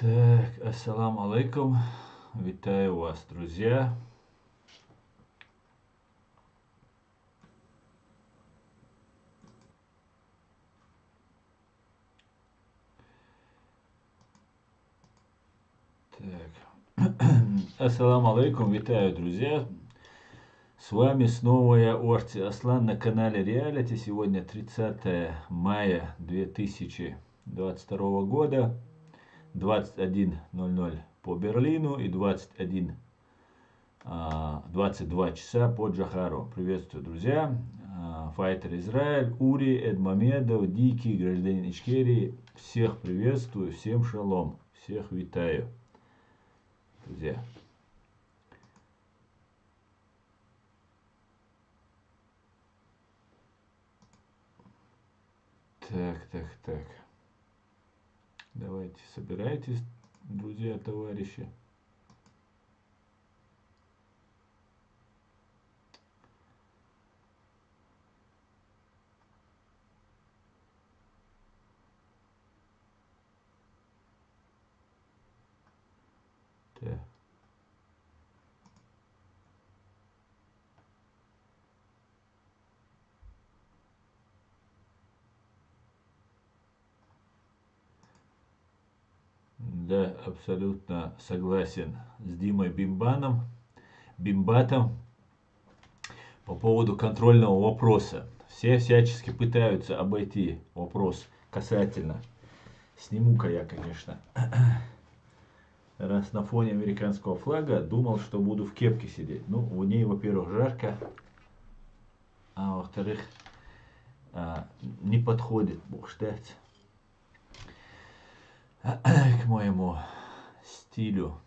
Так, ассаламу алейкум. Вітаю вас, друзья. Так. Ассаламу алейкум, витаю, друзья. С вами снова я, Орти Аслан, на канале Реалити. Сегодня 30 мая 2022 года, 21:00 по Берлину и 22 часа по Джахару. Приветствую, друзья. Файтер Израиль, Ури, Эдмамедов, Дикий, гражданин Ичкерии. Всех приветствую, всем шалом, всех витаю, друзья. Так. Давайте, собирайтесь, друзья, товарищи. Так. Да, абсолютно согласен с Димой Бимбатом по поводу контрольного вопроса. Все всячески пытаются обойти вопрос касательно. Сниму-ка я, конечно, раз на фоне американского флага, думал, что буду в кепке сидеть. Ну, в ней, во-первых, жарко, а во-вторых, не подходит, бог штать, к моему стилю.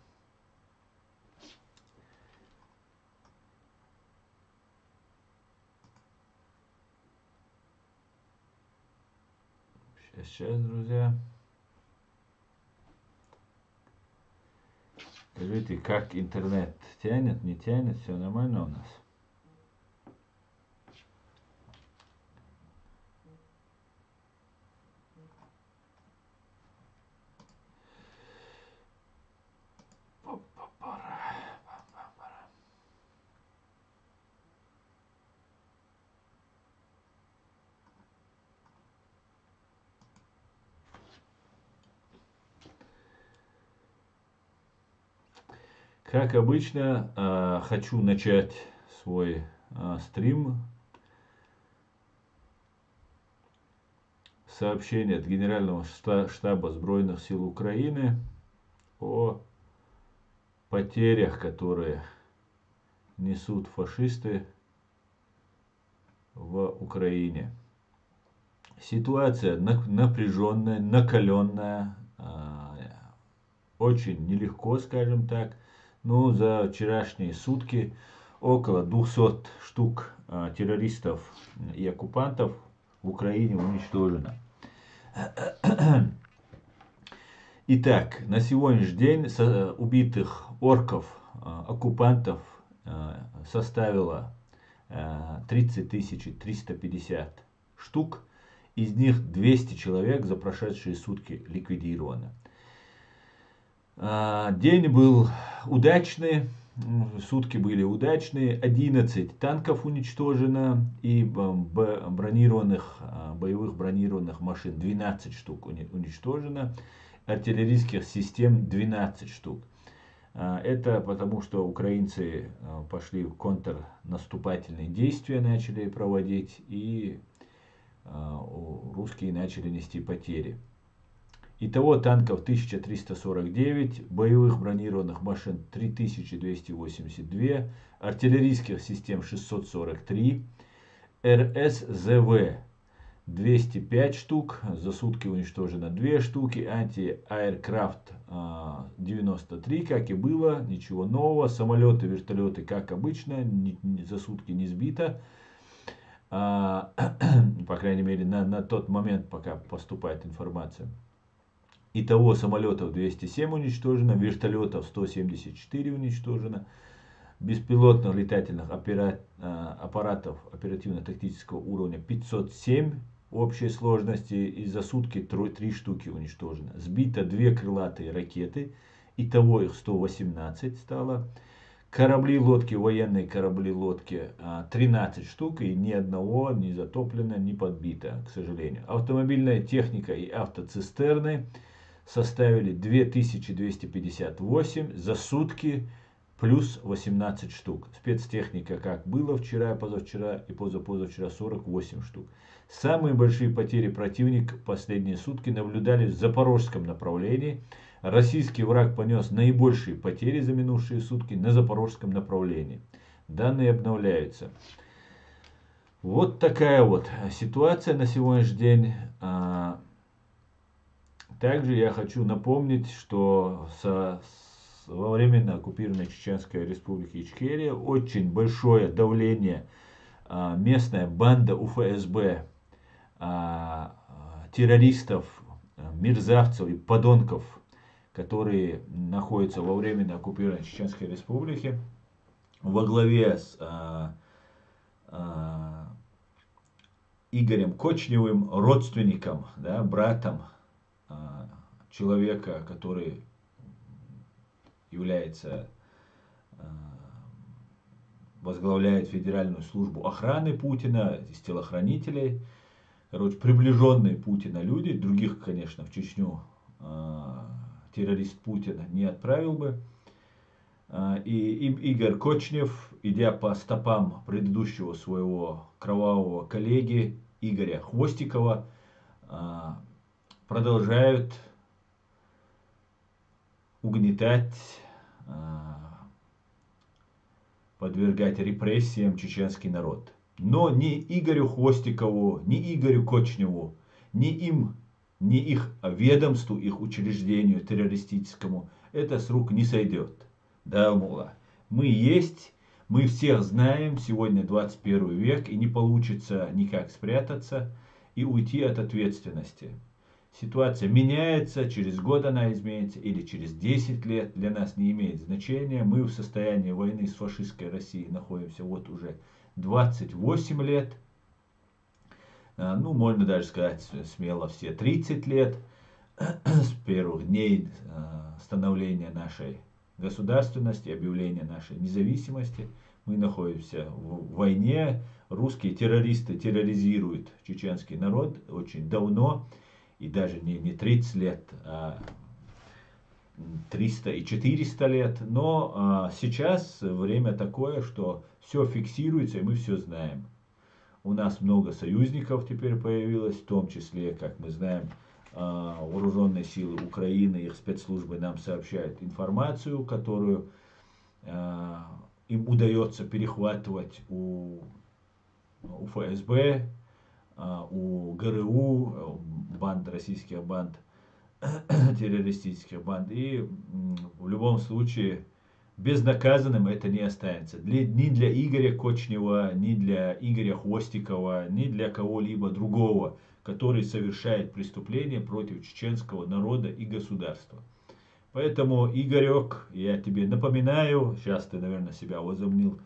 Сейчас, друзья. Скажите, как интернет? Тянет, не тянет? Все нормально у нас? Как обычно, хочу начать свой стрим сообщение от Генерального штаба Сбройных сил Украины о потерях, которые несут фашисты в Украине. Ситуация напряженная, накаленная, очень нелегко, скажем так. Но за вчерашние сутки около 200 штук террористов и оккупантов в Украине уничтожено. Итак, на сегодняшний день убитых орков, оккупантов составило 30 350 штук. Из них 200 человек за прошедшие сутки ликвидировано. День был удачный, сутки были удачные, 11 танков уничтожено и боевых бронированных машин 12 штук уничтожено, артиллерийских систем 12 штук. Это потому, что украинцы пошли в контрнаступательные действия, начали проводить, и русские начали нести потери. Итого танков 1349, боевых бронированных машин 3282, артиллерийских систем 643, РСЗВ 205 штук, за сутки уничтожено 2 штуки, анти-аэркрафт 93, как и было, ничего нового, самолеты, вертолеты, как обычно, за сутки не сбито, по крайней мере на тот момент, пока поступает информация. Итого самолетов 207 уничтожено, вертолетов 174 уничтожено, беспилотных летательных аппаратов оперативно-тактического уровня 507 общей сложности, и за сутки 3 штуки уничтожено. Сбито 2 крылатые ракеты, итого их 118 стало. Корабли, лодки, военные корабли, лодки 13 штук, и ни одного не затоплено, не подбито, к сожалению. Автомобильная техника и автоцистерны составили 2258 за сутки, плюс 18 штук. Спецтехника, как было вчера, позавчера и позапозавчера, 48 штук. Самые большие потери противник последние сутки наблюдали в запорожском направлении. Российский враг понес наибольшие потери за минувшие сутки на запорожском направлении. Данные обновляются. Вот такая вот ситуация на сегодняшний день. Также я хочу напомнить, что во временно оккупированной Чеченской Республики Ичкерия очень большое давление местная банда УФСБ, террористов, мерзавцев и подонков, которые находятся во временно оккупированной Чеченской Республике, во главе с Игорем Кочневым, родственником, да, братом человека, который возглавляет Федеральную службу охраны Путина, из телохранителей, приближенные Путина люди, других, конечно, в Чечню террорист Путина не отправил бы. И Игорь Кочнев, идя по стопам предыдущего своего кровавого коллеги Игоря Хвостикова, продолжают угнетать, подвергать репрессиям чеченский народ. Но ни Игорю Хвостикову, ни Игорю Кочневу, ни им, ни их ведомству, их учреждению террористическому это с рук не сойдет. Да, мула, мы есть, мы всех знаем, сегодня 21 век, и не получится никак спрятаться и уйти от ответственности. Ситуация меняется, через год она изменится или через 10 лет, для нас не имеет значения. Мы в состоянии войны с фашистской Россией находимся вот уже 28 лет. Ну, можно даже сказать смело все 30 лет с первых дней становления нашей государственности, объявления нашей независимости. Мы находимся в войне. Русские террористы терроризируют чеченский народ очень давно. И даже не 30 лет, а 300 и 400 лет. Но сейчас время такое, что все фиксируется, и мы все знаем. У нас много союзников теперь появилось, в том числе, как мы знаем, вооруженные силы Украины, их спецслужбы нам сообщают информацию, которую им удается перехватывать у ФСБ, у ГРУ, банд, российских банд, террористических банд. И в любом случае безнаказанным это не останется. Ни для Игоря Кочнева, ни для Игоря Хвостикова, ни для кого-либо другого, который совершает преступление против чеченского народа и государства. Поэтому, Игорек, я тебе напоминаю, сейчас ты, наверное, себя возомнил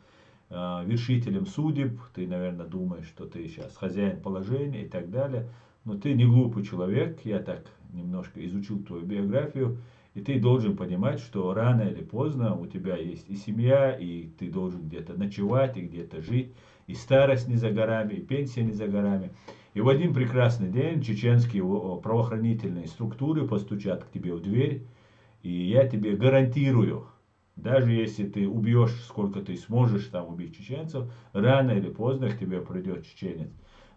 вершителем судеб, ты, наверное, думаешь, что ты сейчас хозяин положения и так далее, но ты не глупый человек, я так немножко изучил твою биографию, и ты должен понимать, что рано или поздно у тебя есть и семья, и ты должен где-то ночевать, и где-то жить, и старость не за горами, и пенсия не за горами. И в один прекрасный день чеченские правоохранительные структуры постучат к тебе в дверь, и я тебе гарантирую, даже если ты убьешь, сколько ты сможешь там убить чеченцев, рано или поздно к тебе придет чеченец.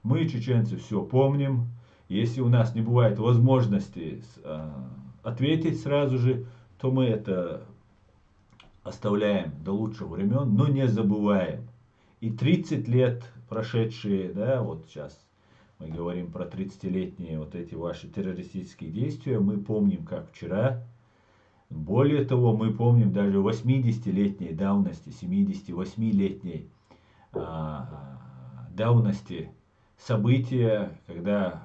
Мы, чеченцы, все помним. Если у нас не бывает возможности ответить сразу же, то мы это оставляем до лучших времен, но не забываем. И 30 лет прошедшие, да, вот сейчас мы говорим про 30-летние вот эти ваши террористические действия, мы помним как вчера. Более того, мы помним даже 80-летней давности, 78-летней давности события, когда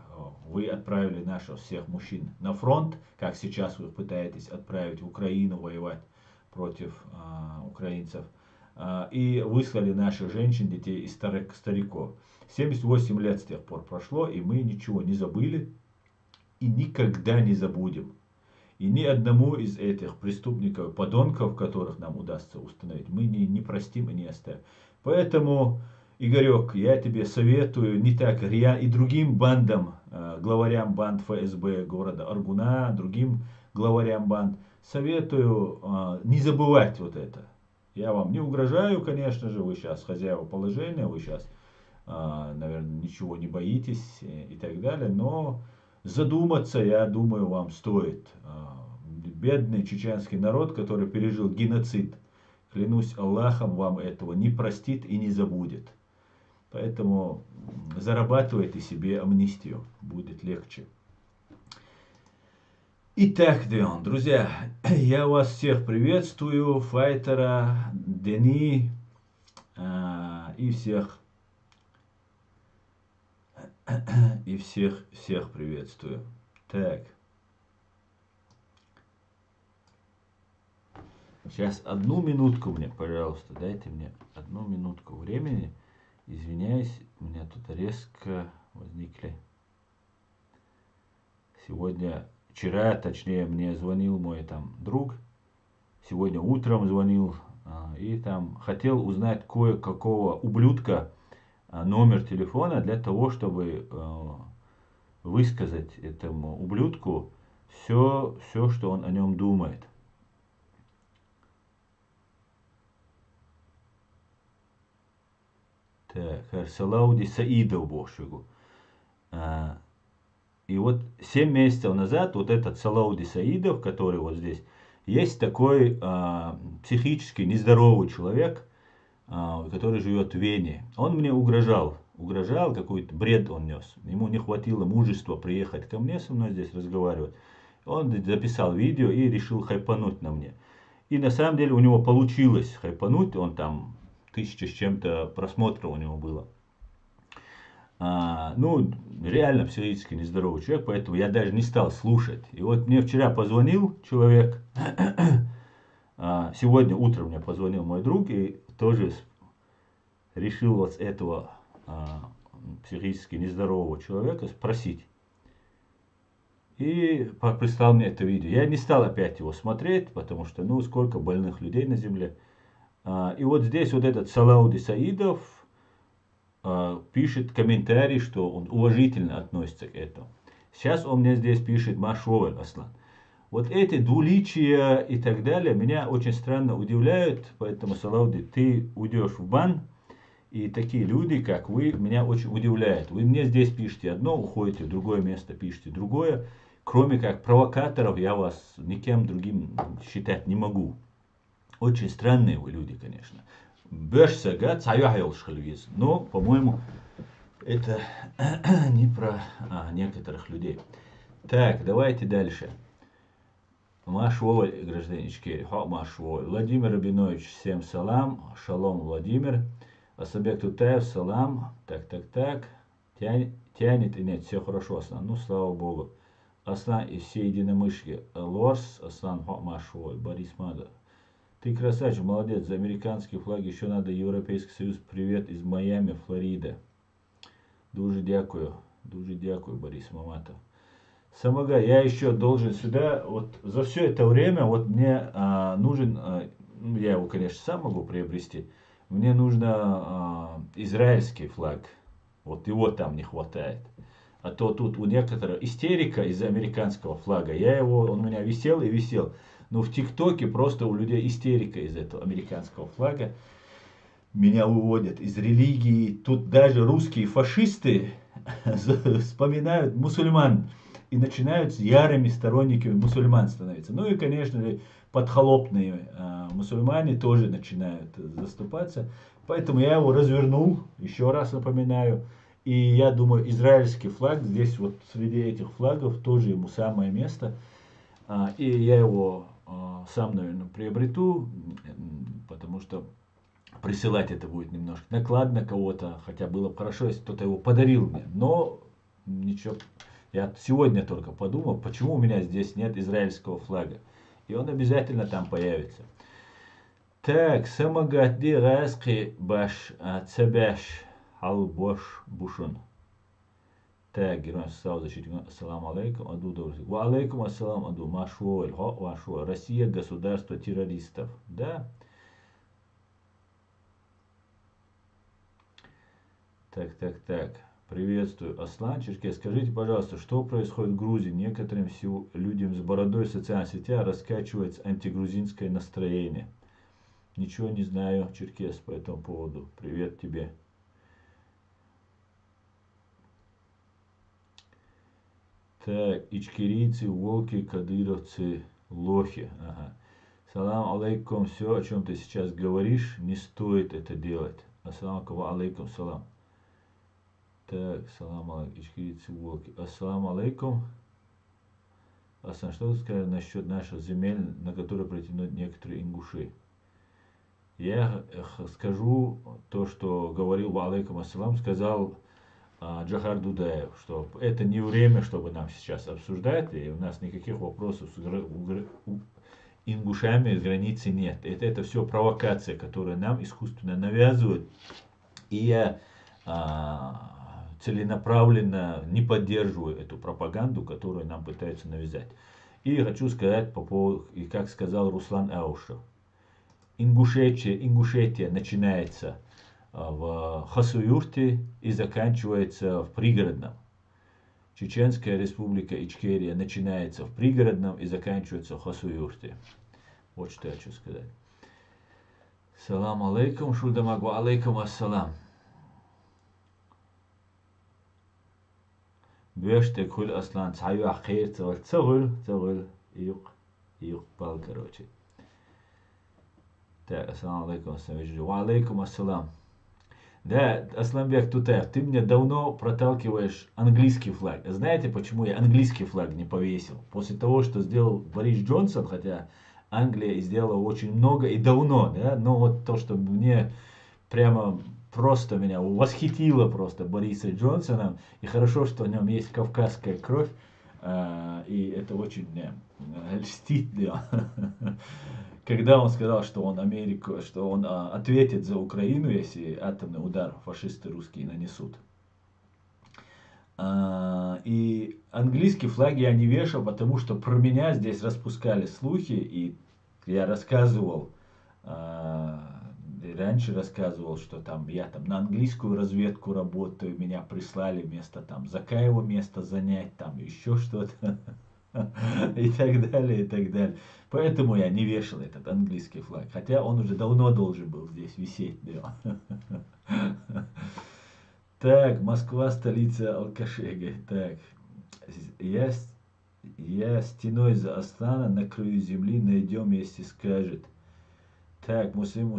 вы отправили наших всех мужчин на фронт, как сейчас вы пытаетесь отправить в Украину воевать против украинцев. и выслали наших женщин, детей и стариков. 78 лет с тех пор прошло, и мы ничего не забыли и никогда не забудем. И ни одному из этих преступников, подонков, которых нам удастся установить, мы не простим и не оставим. Поэтому, Игорек, я тебе советую не так и другим бандам, главарям банд ФСБ города Аргуна, другим главарям банд, советую не забывать вот это. Я вам не угрожаю, конечно же, вы сейчас хозяева положения, вы сейчас, наверное, ничего не боитесь и так далее, но задуматься, я думаю, вам стоит. Бедный чеченский народ, который пережил геноцид, клянусь Аллахом, вам этого не простит и не забудет. Поэтому зарабатывайте себе амнистию, будет легче. Итак, друзья, я вас всех приветствую, Файтера, Дени и всех приветствую. Так. Сейчас одну минутку мне, пожалуйста, дайте мне одну минутку времени. Извиняюсь, у меня тут резко возникли. Вчера, точнее, мне звонил мой там друг. Сегодня утром звонил и там хотел узнать кое-какого ублюдка номер телефона для того, чтобы высказать этому ублюдку все, что он о нем думает. Так, Салауди Саидов Бошигу. И вот 7 месяцев назад вот этот Салауди Саидов, который вот здесь, есть такой психически нездоровый человек, который живет в Вене. Он мне угрожал, какой-то бред он нес. Ему не хватило мужества приехать ко мне со мной здесь разговаривать. Он записал видео и решил хайпануть на мне. И на самом деле у него получилось хайпануть, он там 1000 с чем-то просмотров у него было. Реально психически нездоровый человек, поэтому я даже не стал слушать. И вот мне вчера позвонил человек, сегодня утром мне позвонил мой друг и тоже решил вот с этого психически нездорового человека спросить. И прислал мне это видео. Я не стал опять его смотреть, потому что, сколько больных людей на земле. И вот здесь вот этот Салауди Саидов пишет комментарий, что он уважительно относится к этому. Сейчас он мне здесь пишет Машовый Аслан. Вот эти двуличия и так далее меня очень странно удивляют, поэтому, Салауди, ты уйдешь в бан, и такие люди, как вы, меня очень удивляют. Вы мне здесь пишете одно, уходите в другое место, пишете другое. Кроме как провокаторов, я вас никем другим считать не могу. Очень странные вы люди, конечно. Но, по-моему, это не про некоторых людей. Так, давайте дальше. Машвой, гражданички, Машвой. Владимир Рабинович, всем салам. Шалом, Владимир. Асабек Тутаев, салам. Так. Тянет и нет, все хорошо, Аслан. Слава Богу. Аслан и все единомышки. Лорс, Аслан, Машвой. Борис Мада. Ты красавчик, молодец, за американский флаг еще надо Европейский Союз. Привет из Майами, Флорида. Дуже дякую, Борис Маматов. Самога, я еще должен сюда, вот за все это время, вот мне нужен, я его, конечно, сам могу приобрести, мне нужно израильский флаг, вот его там не хватает. А то тут у некоторых истерика из-за американского флага, он у меня висел и висел. Но в ТикТоке просто у людей истерика из этого американского флага. Меня выводят из религии. Тут даже русские фашисты вспоминают мусульман. И начинают с ярыми сторонниками мусульман становиться. И, конечно же, подхолопные мусульмане тоже начинают заступаться. Поэтому я его развернул, еще раз напоминаю. И я думаю, израильский флаг, здесь вот среди этих флагов тоже ему самое место. И я его сам, наверное, приобрету, потому что присылать это будет немножко накладно кого-то, хотя было бы хорошо, если кто-то его подарил мне. Но ничего, я сегодня только подумал, почему у меня здесь нет израильского флага. И он обязательно там появится. Так, самогатди раски баш цебеш халбош бушун. Так, героям состава защитников. Ассаламу алейкум. Аду добрый. Ва алейкум ассалам аду. Машуэль. Машуэль. Россия государство террористов. Да? Так. Приветствую. Аслан Черкес. Скажите, пожалуйста, что происходит в Грузии? Некоторым людям с бородой в социальных сетях раскачивается антигрузинское настроение. Ничего не знаю, Черкес, по этому поводу. Привет тебе. Так, ичкерийцы, волки, кадыровцы, лохи. Ага. Салам алейкум. Все, о чем ты сейчас говоришь, не стоит это делать. Ассалам алейкум, салам. Так, салам алейкум. Ичкерийцы, волки. Ассалам алейкум. Асан, что ты скажешь насчет наших земель, на которые претендуют некоторые ингуши? Я скажу то, что говорил ва алейкум ассалам, сказал Джохар Дудаев, что это не время, чтобы нам сейчас обсуждать, и у нас никаких вопросов с ингушами с границы нет. Это все провокация, которую нам искусственно навязывают, и я целенаправленно не поддерживаю эту пропаганду, которую нам пытаются навязать. И хочу сказать по поводу, и как сказал Руслан Аушев, Ингушетия начинается в Хасуюрте и заканчивается в пригородном. Чеченская республика Ичкерия начинается в пригородном и заканчивается в Хасуюрте. Вот что я хочу сказать. Салам алейкум, шудамагу алейкум ассалам. Бештек хуль аслан цаю ахир цагуль юк пал, короче. Так, ассалам алейкум, ва алейкум ассалам. Да, Асламбек Тутаев, ты мне давно проталкиваешь английский флаг. Знаете, почему я английский флаг не повесил? После того, что сделал Борис Джонсон, хотя Англия сделала очень много и давно, да, но вот то, что мне прямо просто меня восхитило просто Бориса Джонсона, и хорошо, что в нем есть кавказская кровь, и это очень льстит, да. Когда он сказал, что он Америку, что он ответит за Украину, если атомный удар фашисты русские нанесут. И английский флаг я не вешал, потому что про меня здесь распускали слухи, и я рассказывал, раньше рассказывал, что там я там на английскую разведку работаю, меня прислали вместо там Закаева место занять, там еще что-то. И так далее, и так далее. Поэтому я не вешал этот английский флаг. Хотя он уже давно должен был здесь висеть. Да. Так, Москва, столица алкашей. Так, я стеной за Аслана на краю земли найдем, если скажет. Так, Муслим,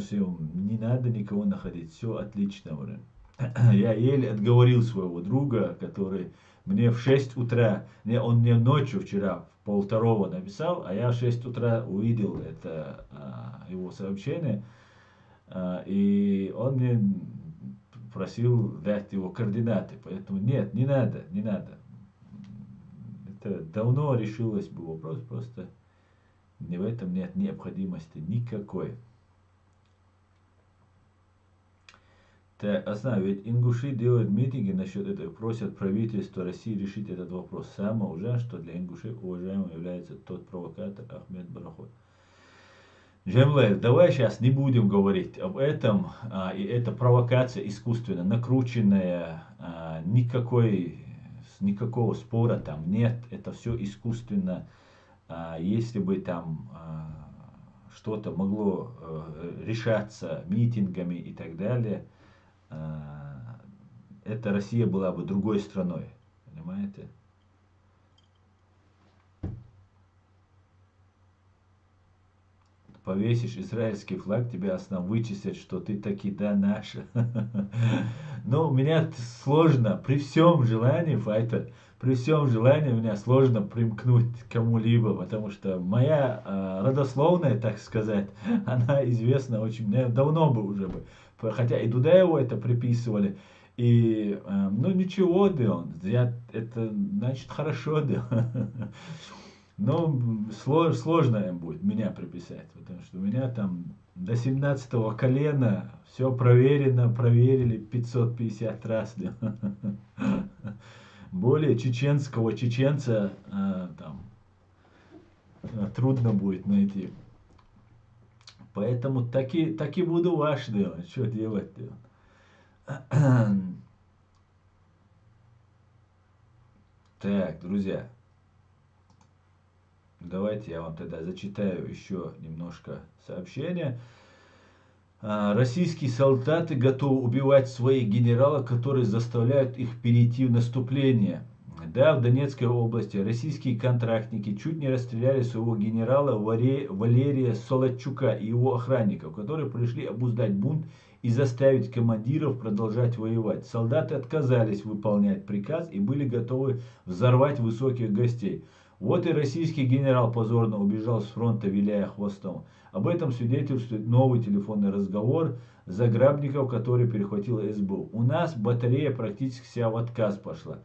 не надо никого находить. Все отлично уже. Я еле отговорил своего друга, который мне в 6 утра, он мне ночью вчера в 1:30 написал, а я в 6 утра увидел это его сообщение, и он мне просил дать его координаты, поэтому нет, не надо. Это давно решилось бы вопрос, просто в этом нет необходимости никакой. Так, ведь ингуши делают митинги насчет этого, просят правительство России решить этот вопрос. Самое ужасное, что для ингушей уважаемым является тот провокатор Ахмед Барахот. Джемле, давай сейчас не будем говорить об этом, и это провокация искусственно накрученная, никакого спора там нет, это все искусственно. Если бы там что-то могло решаться митингами и так далее, эта Россия была бы другой страной, понимаете? Повесишь израильский флаг, тебя основном вычислят, что ты таки да наш. Но у меня сложно, при всем желании, файтер, при всем желании у меня сложно примкнуть к кому-либо, потому что моя родословная, так сказать, она известна очень давно бы уже бы. Хотя и Дудаеву это приписывали. И, ну ничего, да, это значит хорошо, да. Но сложно им будет меня приписать, потому что у меня там до 17-го колена, все проверено, проверили 550 раз. Более чеченского чеченца там трудно будет найти. Поэтому таки буду ваш, да, что делать-то. Так, друзья, давайте я вам тогда зачитаю еще немножко сообщения. Российские солдаты готовы убивать своих генералов, которые заставляют их перейти в наступление. Да, в Донецкой области российские контрактники чуть не расстреляли своего генерала Валерия Солодчука и его охранников, которые пришли обуздать бунт и заставить командиров продолжать воевать. Солдаты отказались выполнять приказ и были готовы взорвать высоких гостей. Вот и российский генерал позорно убежал с фронта, виляя хвостом. Об этом свидетельствует новый телефонный разговор заграбников, который перехватила СБУ. У нас батарея практически вся в отказ пошла.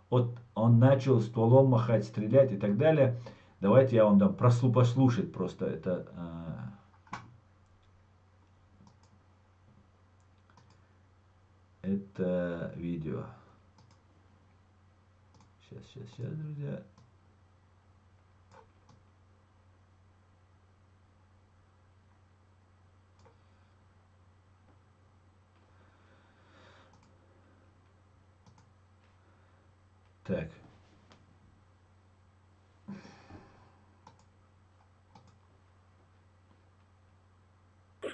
Вот он начал стволом махать, стрелять и так далее. Давайте я вам дам послушать просто это видео. Сейчас, друзья. Так.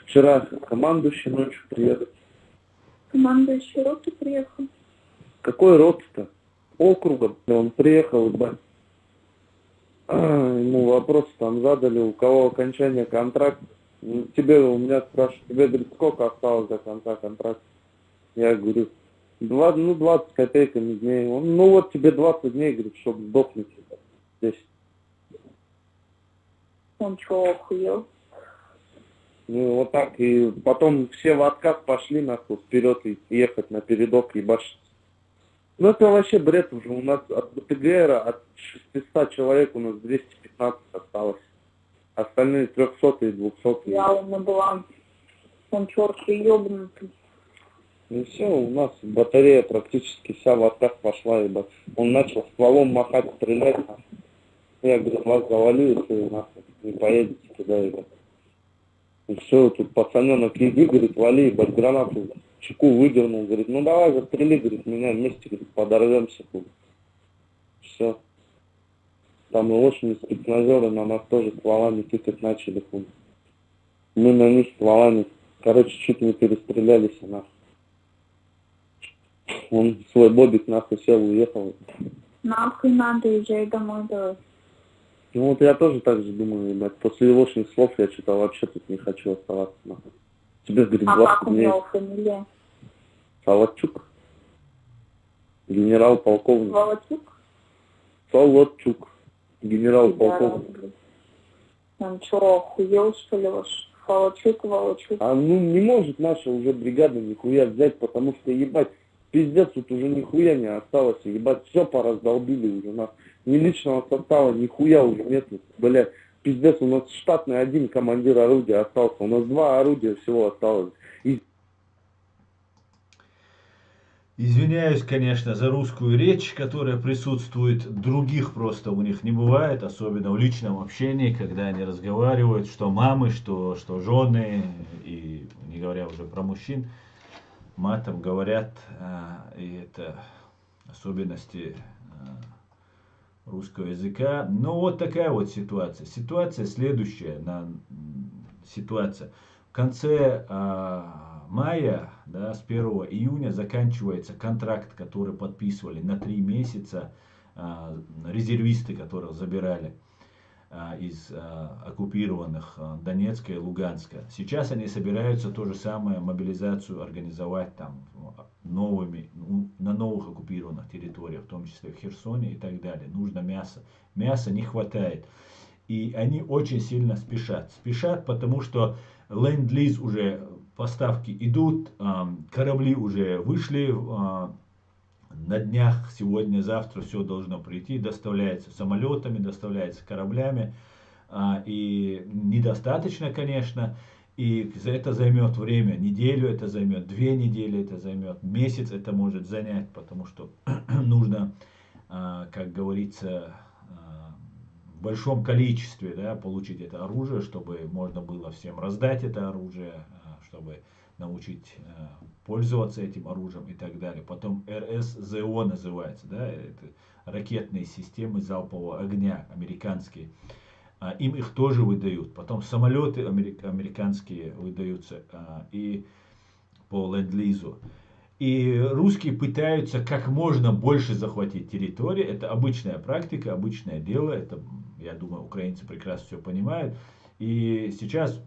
Вчера командующий ночью приехал. Командующий роты приехал. Какой рот-то? Округом. Он приехал, ему вопрос там задали, у кого окончание контракта. Тебе, у меня спрашивают, тебе, говорит, сколько осталось до конца контракта? Я говорю, 20 копейками дней. Он, ну вот тебе 20 дней, говорит, чтобы сдохнуть здесь. Он что, охуел? Ну вот так, и потом все в отказ пошли нахуй вперед и ехать на передок ебашить. Ну это вообще бред уже. У нас от БТГРа от 600 человек у нас 215 осталось. Остальные 300 и 200. Я он на баланс. Он черт ебнутый. И все, у нас батарея практически вся в отказ пошла, ебать. Он начал стволом махать, стрелять. Я говорю, вас завалю, если вы нахуй не поедете туда, ебать. И все, тут пацаненок, иди, говорит, вали, ебать, гранату чеку выдернул, говорит, ну давай застрели, говорит, меня вместе, говорит, подорвемся тут. Все. Там и очень спецназеры на нас тоже стволами тыкать начали, хуй. Мы на них стволами, короче, чуть не перестрелялись, нахуй. Он свой бобик нахуй сел, уехал. Нахуй надо, езжай домой, давай. Ну вот я тоже так же думаю, ебать. После егошних слов я что-то вообще тут не хочу оставаться, нахуй. Тебе, говорит, 20 как у дней. него фамилия? Солодчук. Генерал-полковник. Волочук? Солодчук. Генерал-полковник. Он что, охуел, что ли, ваш? Волочук. А ну не может наша уже бригада нихуя взять, потому что, ебать, пиздец, тут уже нихуя не осталось, ебать, все пораздолбили уже, нахуй. Ни личного состава, нихуя уже нет, бля, пиздец, у нас штатный один командир орудия остался, у нас 2 орудия всего осталось. Извиняюсь, конечно, за русскую речь, которая присутствует, других просто у них не бывает, особенно в личном общении, когда они разговаривают, что мамы, что жены, и не говоря уже про мужчин, матом говорят, и это особенности русского языка. Но вот такая вот ситуация. Ситуация следующая. Ситуация. В конце мая, да, с 1 июня заканчивается контракт, который подписывали на 3 месяца резервисты, которых забирали из оккупированных Донецка и Луганска. Сейчас они собираются то же самое, мобилизацию организовать там на новых оккупированных территориях, в том числе в Херсоне и так далее. Нужно мясо. Мяса не хватает. И они очень сильно спешат. Спешат, потому что ленд-лиз уже, поставки идут, корабли уже вышли, на днях, сегодня, завтра все должно прийти, доставляется самолетами, доставляется кораблями, и недостаточно, конечно, И это займет время, неделю это займет, 2 недели это займет, месяц это может занять, потому что нужно, как говорится, в большом количестве, да, получить это оружие, чтобы можно было всем раздать это оружие, чтобы научить пользоваться этим оружием и так далее. Потом РСЗО называется, да, это ракетные системы залпового огня американские. Им их тоже выдают. Потом самолеты американские выдаются и по ленд-лизу. И русские пытаются как можно больше захватить территории. Это обычная практика, обычное дело. Это, я думаю, украинцы прекрасно все понимают. И сейчас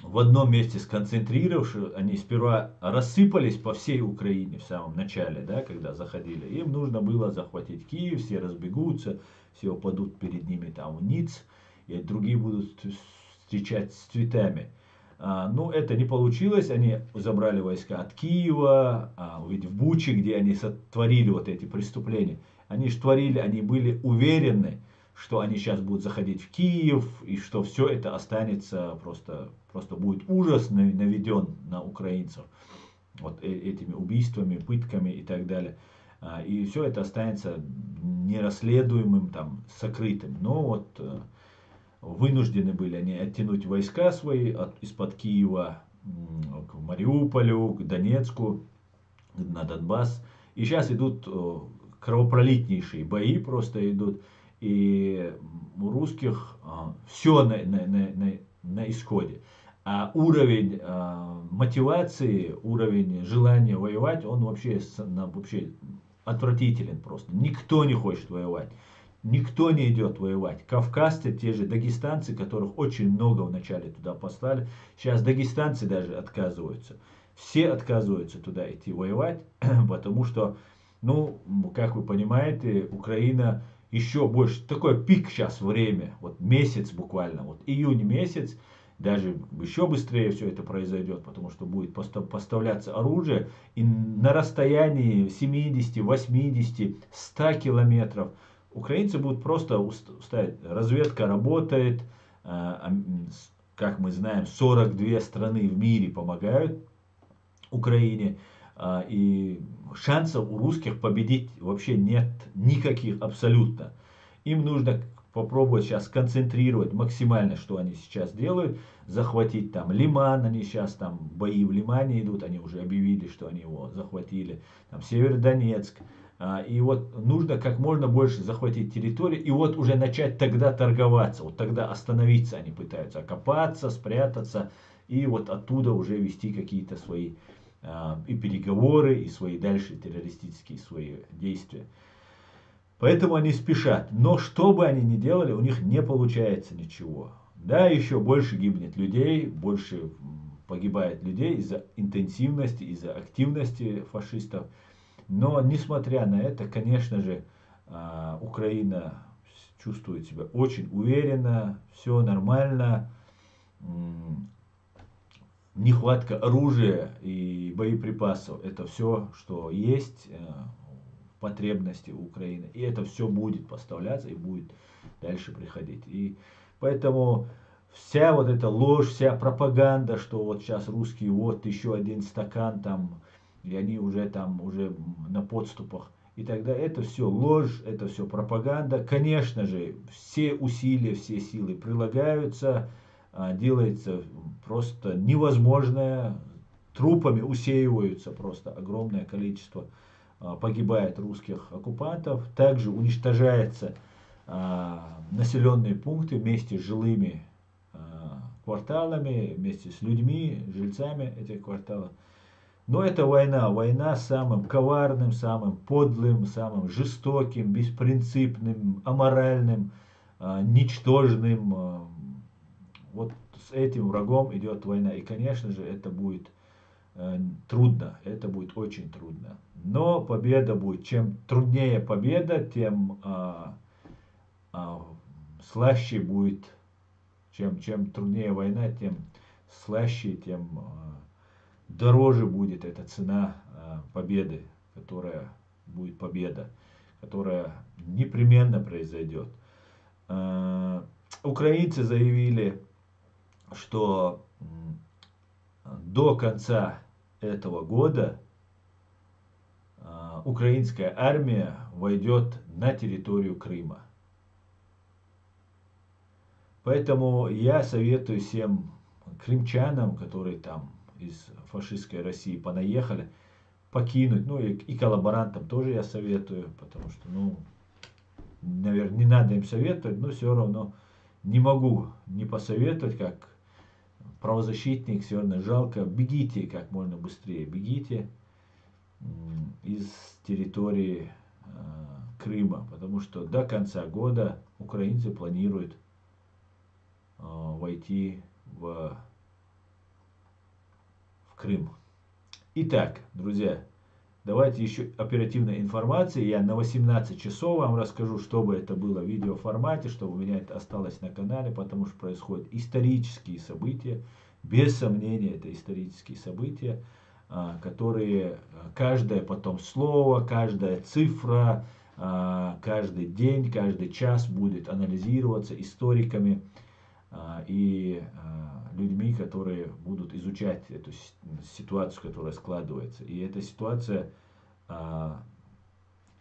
в одном месте сконцентрировавшись, они сперва рассыпались по всей Украине в самом начале, да, когда заходили. Им нужно было захватить Киев, все разбегутся, все упадут перед ними там в ниц, и другие будут встречать с цветами. Но это не получилось, они забрали войска от Киева, ведь в Буче, где они сотворили вот эти преступления, они же творили, они были уверены, что они сейчас будут заходить в Киев, и что все это останется, просто будет ужас наведен на украинцев. Вот этими убийствами, пытками и так далее. И все это останется нерасследуемым, там, сокрытым. Но вот вынуждены были они оттянуть войска свои из-под Киева к Мариуполю, к Донецку, на Донбасс. И сейчас идут кровопролитнейшие бои, просто идут. И у русских все на исходе. А уровень мотивации, уровень желания воевать, он вообще отвратителен просто. Никто не хочет воевать. Никто не идет воевать. Кавказцы, те же дагестанцы, которых очень много вначале туда послали, сейчас дагестанцы даже отказываются. Все отказываются туда идти воевать, потому что, ну, как вы понимаете, Украина еще больше, такой пик сейчас время, вот месяц буквально, вот июнь месяц, даже еще быстрее все это произойдет, потому что будет поставляться оружие, и на расстоянии 70, 80, 100 километров украинцы будут просто ставить, разведка работает, как мы знаем, 42 страны в мире помогают Украине, и шансов у русских победить вообще нет никаких абсолютно. Им нужно попробовать сейчас концентрировать максимально, что они сейчас делают, захватить там Лиман, они сейчас там бои в Лимане идут, они уже объявили, что они его захватили, там Северодонецк. И вот нужно как можно больше захватить территорию, и вот уже начать тогда торговаться, вот тогда остановиться они пытаются, окопаться, спрятаться, и вот оттуда уже вести какие-то свои и переговоры, и свои дальше террористические свои действия. Поэтому они спешат. Но что бы они ни делали, у них не получается ничего. Да, еще больше гибнет людей, больше погибает людей из-за интенсивности, из-за активности фашистов. Но, несмотря на это, конечно же, Украина чувствует себя очень уверенно, все нормально. Нехватка оружия и боеприпасов – это все, что есть в потребности у Украины. И это все будет поставляться и будет дальше приходить. И поэтому вся вот эта ложь, вся пропаганда, что вот сейчас русские, вот еще один стакан там, и они уже там, уже на подступах. И тогда это все ложь, это все пропаганда. Конечно же, все усилия, все силы прилагаются, делается просто невозможное, трупами усеиваются просто огромное количество, погибает русских оккупантов, также уничтожаются населенные пункты вместе с жилыми кварталами, вместе с людьми, жильцами этих кварталов. Но это война, война самым коварным, самым подлым, самым жестоким, беспринципным, аморальным, ничтожным. Вот с этим врагом идет война. И, конечно же, это будет трудно. Это будет очень трудно. Но победа будет. Чем труднее победа, тем слаще будет. Чем труднее война, тем слаще, тем дороже будет эта цена победы, которая будет победа, которая непременно произойдет. Украинцы заявили, что до конца этого года украинская армия войдет на территорию Крыма. Поэтому я советую всем крымчанам, которые там из фашистской России понаехали, покинуть. Ну и коллаборантам тоже я советую, потому что, ну, наверное, не надо им советовать, но все равно не могу не посоветовать, как правозащитник, все равно жалко. Бегите как можно быстрее, бегите из территории Крыма, потому что до конца года украинцы планируют войти в Крым. Итак, друзья, давайте еще оперативной информации. Я на 18 часов вам расскажу, чтобы это было в видеоформате, чтобы у меня это осталось на канале, потому что происходят исторические события. Без сомнения, это исторические события, которые каждое потом слово, каждая цифра, каждый день, каждый час будет анализироваться историками и людьми, которые будут изучать эту ситуацию, которая складывается. И эта ситуация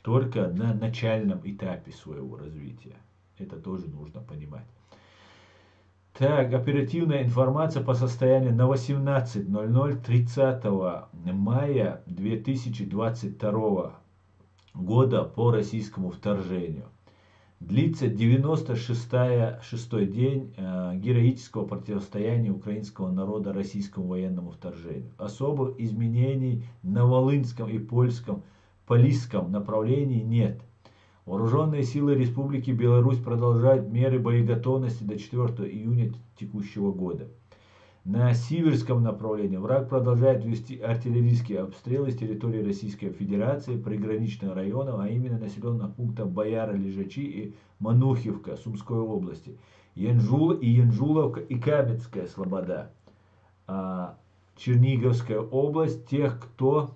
только на начальном этапе своего развития. Это тоже нужно понимать. Так, оперативная информация по состоянию на 18:00 30 мая 2022 года по российскому вторжению. Длится 96-й день героического противостояния украинского народа российскому военному вторжению. Особых изменений на Волынском и Полисском направлении нет. Вооруженные силы Республики Беларусь продолжают меры боеготовности до 4 июня текущего года. На Сиверском направлении враг продолжает вести артиллерийские обстрелы с территории Российской Федерации, приграничных районов, а именно населенных пунктов Бояра, Лежачи и Манухивка Сумской области, Янжуловка и Каменская Слобода, Черниговская область. Тех, кто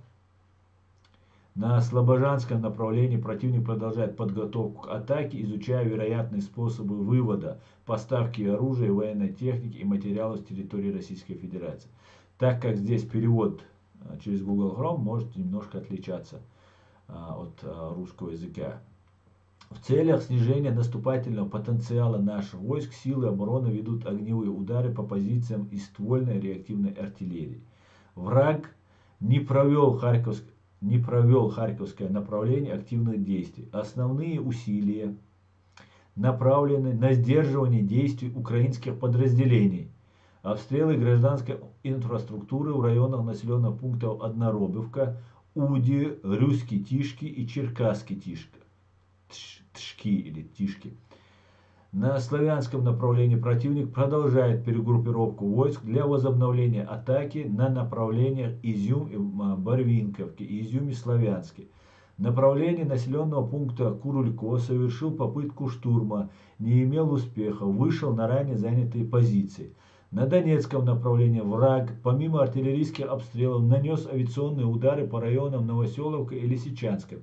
на Слобожанском направлении, противник продолжает подготовку к атаке, изучая вероятные способы вывода, поставки оружия, военной техники и материалов с территории Российской Федерации. Так как здесь перевод через Google Chrome может немножко отличаться от русского языка. В целях снижения наступательного потенциала наших войск силы обороны ведут огневые удары по позициям и ствольной реактивной артиллерии. Враг не провел Харьковское направление активных действий. Основные усилия направлены на сдерживание действий украинских подразделений, обстрелы гражданской инфраструктуры в районах населенных пунктов Одноробовка, Уди, Рюский Тишки и Черкасский Тишки. На славянском направлении противник продолжает перегруппировку войск для возобновления атаки на направлениях Изюм и Барвинковки, Изюм и Славянске. Направление населенного пункта Курулько совершил попытку штурма, не имел успеха, вышел на ранее занятые позиции. На Донецком направлении враг, помимо артиллерийских обстрелов, нанес авиационные удары по районам Новоселовка и Лисичанска,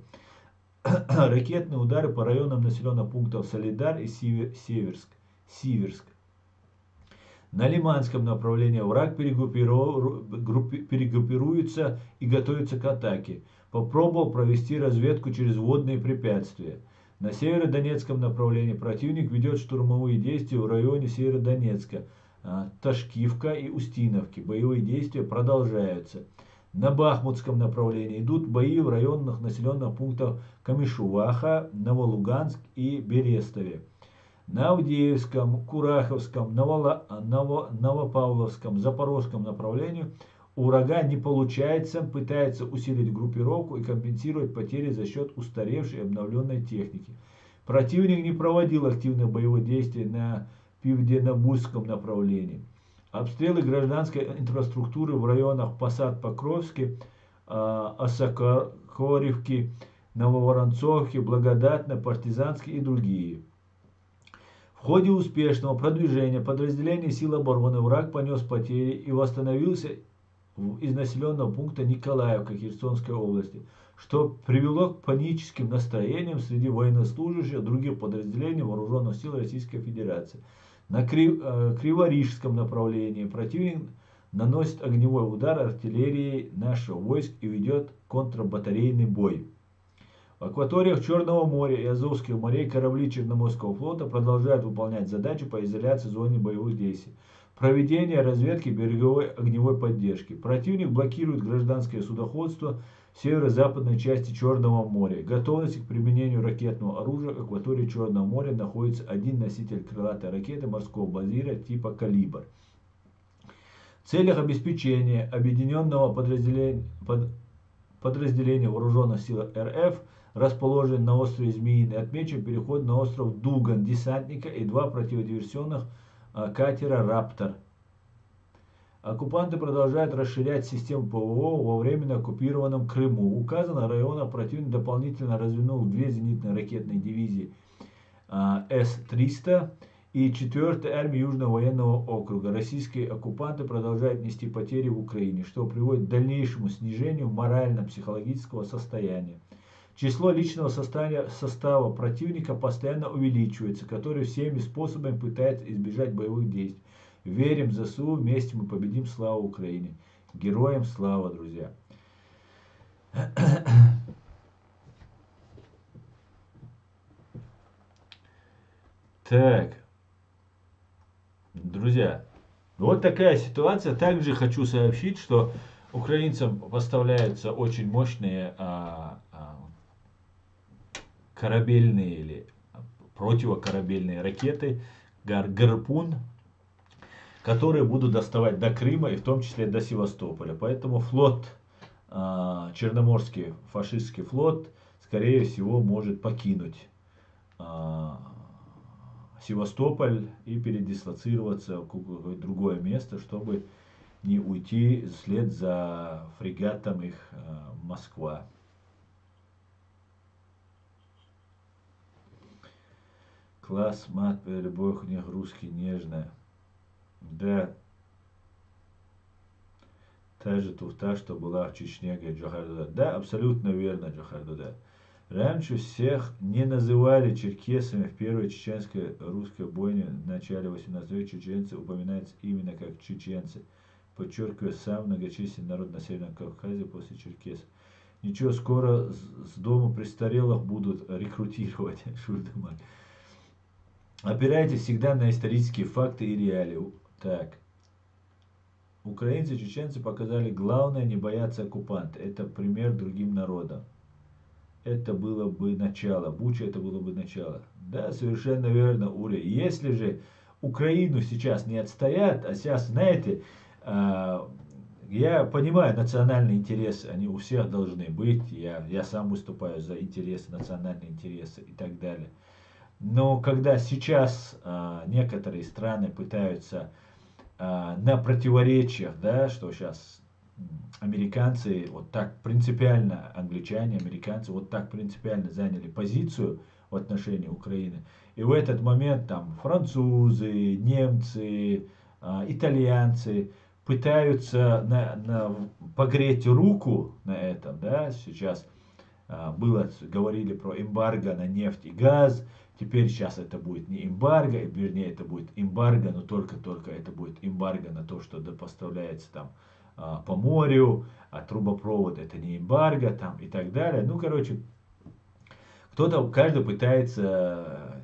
ракетные удары по районам населенных пунктов Солидар и Сиверск. На Лиманском направлении враг перегруппируется и готовится к атаке. Попробовал провести разведку через водные препятствия. На Северодонецком направлении противник ведет штурмовые действия в районе Северодонецка, Ташкивка и Устиновки. Боевые действия продолжаются. На Бахмутском направлении идут бои в районах населенных пунктах Камышуваха, Новолуганск и Берестове. На Авдеевском, Кураховском, Новопавловском, Запорожском направлении у врага не получается, пытается усилить группировку и компенсировать потери за счет устаревшей и обновленной техники. Противник не проводил активных боевых действий на Пивденобузском направлении. Обстрелы гражданской инфраструктуры в районах Посад-Покровский, Осокоревки, Нововоронцовки, Благодатной, Партизанской и другие. В ходе успешного продвижения подразделений сил обороны враг понес потери и восстановился из населенного пункта Николаевка Херсонской области, что привело к паническим настроениям среди военнослужащих других подразделений вооруженных сил Российской Федерации. На Криворижском направлении противник наносит огневой удар артиллерии нашего войск и ведет контрбатарейный бой. В акваториях Черного моря и Азовских морей корабли Черноморского флота продолжают выполнять задачи по изоляции зоны боевых действий. Проведение разведки береговой огневой поддержки. Противник блокирует гражданское судоходство в северо-западной части Черного моря. Готовность к применению ракетного оружия в акватории Черного моря находится один носитель крылатой ракеты морского базира типа «Калибр». В целях обеспечения объединенного подразделения вооруженных сил РФ, расположенный на острове Змеиный, отмечен переход на остров Дуган десантника и 2 противодиверсионных катера «Раптор». Оккупанты продолжают расширять систему ПВО во временно оккупированном Крыму. В указанных районах противник дополнительно развернул 2 зенитные ракетные дивизии С-300 и 4-й армии Южного военного округа. Российские оккупанты продолжают нести потери в Украине, что приводит к дальнейшему снижению морально-психологического состояния. Число личного состава противника постоянно увеличивается, который всеми способами пытается избежать боевых действий. Верим в ЗСУ, вместе мы победим, слава Украине. Героям слава, друзья. Так, друзья, вот такая ситуация. Также хочу сообщить, что украинцам поставляются очень мощные корабельные или противокорабельные ракеты «Гарпун», которые будут доставать до Крыма и в том числе до Севастополя. Поэтому флот, Черноморский фашистский флот, скорее всего, может покинуть Севастополь и передислоцироваться в какое-то другое место, чтобы не уйти вслед за фрегатом их Москва. Класс, мат, любовь, у них русский, нежная. Да. Та же туфта, что была в Чечне, говорит Джохардуда. Да, абсолютно верно, Джохардуда. Раньше всех не называли черкесами. В первой чеченско-русской бойне в начале 18 века чеченцы упоминаются именно как чеченцы. Подчеркиваю, сам многочисленный народ на Северном Кавказе после черкесов. Ничего, скоро с дома престарелых будут рекрутировать. Шурдамар. Опирайтесь всегда на исторические факты и реалии. Так. Украинцы и чеченцы показали главное не бояться оккупанта. Это пример другим народам. Это было бы начало. Буча это было бы начало. Да, совершенно верно, Уля. Если же Украину сейчас не отстоят, а сейчас, знаете, я понимаю национальные интересы, они у всех должны быть. Я сам выступаю за интересы, национальные интересы и так далее. Но когда сейчас некоторые страны пытаются на противоречиях, да, что сейчас американцы вот так принципиально, англичане, американцы вот так принципиально заняли позицию в отношении Украины. И в этот момент там французы, немцы, итальянцы пытаются погреть руку на этом, да, сейчас говорили про эмбарго на нефть и газ. Теперь сейчас это будет не эмбарго, вернее это будет эмбарго, но только это будет эмбарго на то, что поставляется там по морю, а трубопровод это не эмбарго там и так далее. Ну, короче, каждый пытается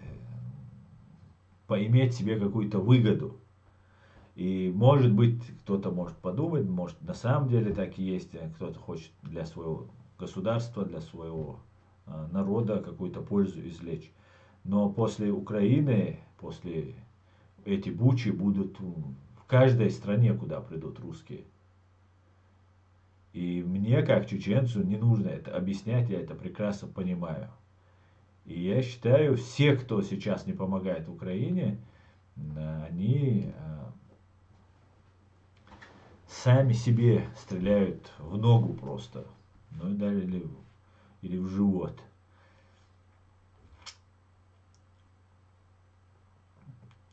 поиметь себе какую-то выгоду. И может быть, кто-то может подумать, может на самом деле так и есть, кто-то хочет для своего государства, для своего народа какую-то пользу извлечь. Но после Украины, после эти бучи будут в каждой стране, куда придут русские. И мне, как чеченцу, не нужно это объяснять, я это прекрасно понимаю. И я считаю, все, кто сейчас не помогает Украине, они сами себе стреляют в ногу просто. Ну и далее или в живот.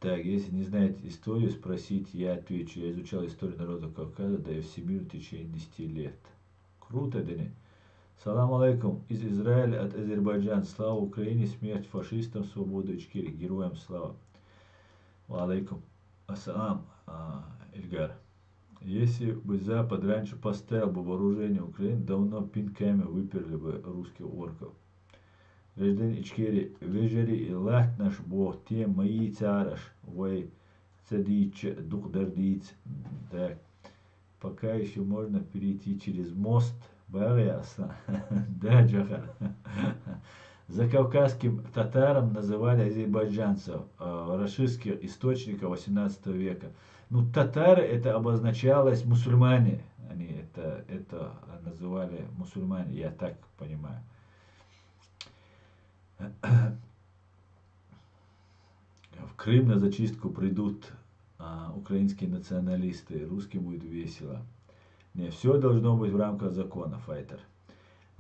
Так, если не знаете историю, спросите, я отвечу. Я изучал историю народа Кавказа, да и всемирно в течение 10 лет. Круто, да не? Салам алейкум. Из Израиля от Азербайджана. Слава Украине, смерть фашистам, свободу Ичкерии. Героям слава. Алейкум ассалам, Ильгар. Если бы Запад раньше поставил бы вооружение Украины, давно пинками выперли бы русских орков. Гражданин Ичкери, вежери лахт наш бог, тем мои цараш, вы цадич, дух дардиц. Так, пока еще можно перейти через мост. Ясно. Да, Джахар. За кавказским татарам называли азербайджанцев в рашистских источниках 18 века. Ну, татары это обозначалось мусульмане. Они это называли мусульмане, я так понимаю. В Крым на зачистку придут украинские националисты, русским будет весело. Не, все должно быть в рамках закона, файтер.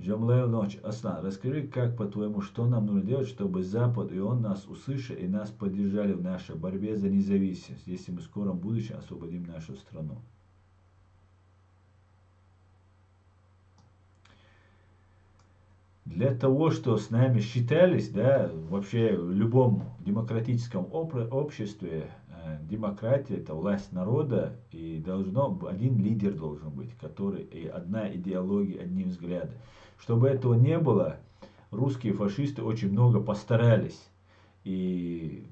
Джамлейл ночь. Аслан, расскажи, как по-твоему, что нам нужно делать, чтобы Запад и он нас услышал и нас поддержали в нашей борьбе за независимость, если мы в скором будущем освободим нашу страну? Для того, что с нами считались, да, вообще в любом демократическом обществе, демократия это власть народа, и один лидер должен быть, который, и одна идеология, одни взгляды. Чтобы этого не было, русские фашисты очень много постарались и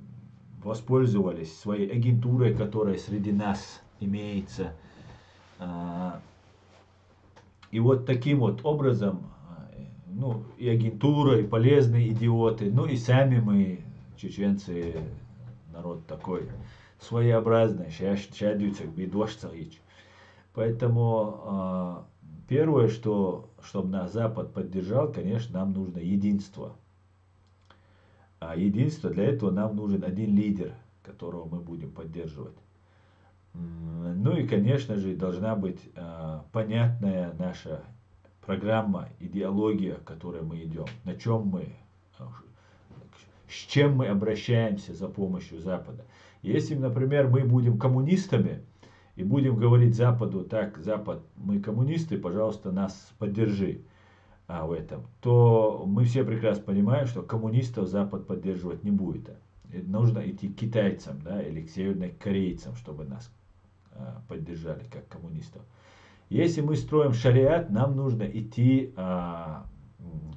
воспользовались своей агентурой, которая среди нас имеется. И вот таким вот образом, ну, и агентура, и полезные идиоты, ну и сами мы, чеченцы, народ такой своеобразный, поэтому первое, что, чтобы нас Запад поддержал, конечно, нам нужно единство. А единство, для этого нам нужен один лидер, которого мы будем поддерживать. Ну и, конечно же, должна быть понятная наша программа, идеология, к которой мы идем, на чем мы, с чем мы обращаемся за помощью Запада. Если, например, мы будем коммунистами и будем говорить Западу: так, Запад, мы коммунисты, пожалуйста, нас поддержи в этом, то мы все прекрасно понимаем, что коммунистов Запад поддерживать не будет. Нужно идти к китайцам, да, или к севернокорейцам, чтобы нас поддержали как коммунистов. Если мы строим шариат, нам нужно идти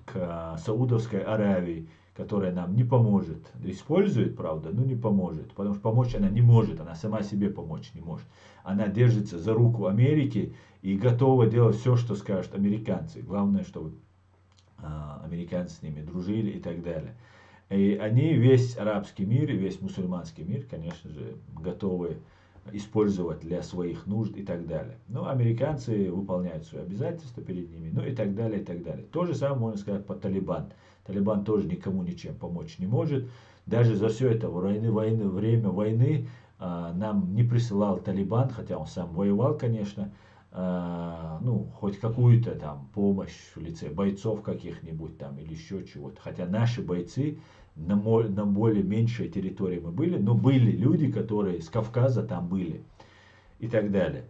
к Саудовской Аравии, которая нам не поможет. Использует, правда, но не поможет. Потому что помочь она не может, она сама себе помочь не может. Она держится за руку Америки и готова делать все, что скажут американцы. Главное, чтобы американцы с ними дружили и так далее. И они весь арабский мир и весь мусульманский мир, конечно же, готовы использовать для своих нужд и так далее. Но американцы выполняют свои обязательства перед ними, ну и так далее, и так далее. То же самое можно сказать по Талибан. Талибан тоже никому ничем помочь не может. Даже за все это время войны нам не присылал Талибан, хотя он сам воевал, конечно, ну, хоть какую-то там помощь в лице бойцов каких-нибудь там или еще чего-то. Хотя наши бойцы на более меньшей территории мы были, но были люди, которые с Кавказа там были и так далее.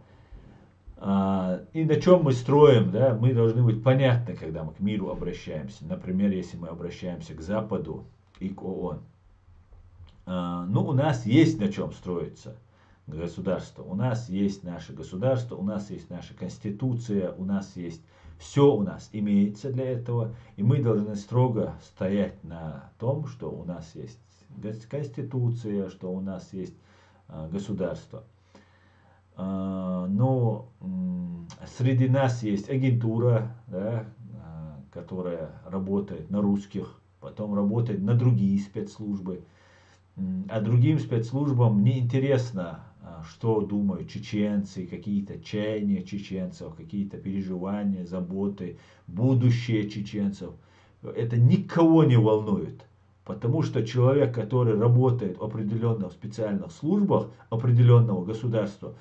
И на чем мы строим, да, мы должны быть понятны, когда мы к миру обращаемся. Например, если мы обращаемся к Западу и к ООН. Ну, у нас есть на чем строиться государство. У нас есть наше государство, у нас есть наша конституция, у нас есть все, у нас имеется для этого. И мы должны строго стоять на том, что у нас есть конституция, что у нас есть государство. Но среди нас есть агентура, да, которая работает на русских, потом работает на другие спецслужбы. А другим спецслужбам не интересно, что думают чеченцы, какие-то чаяния чеченцев, какие-то переживания, заботы, будущее чеченцев. Это никого не волнует. Потому что человек, который работает в определенных специальных службах определенного государства,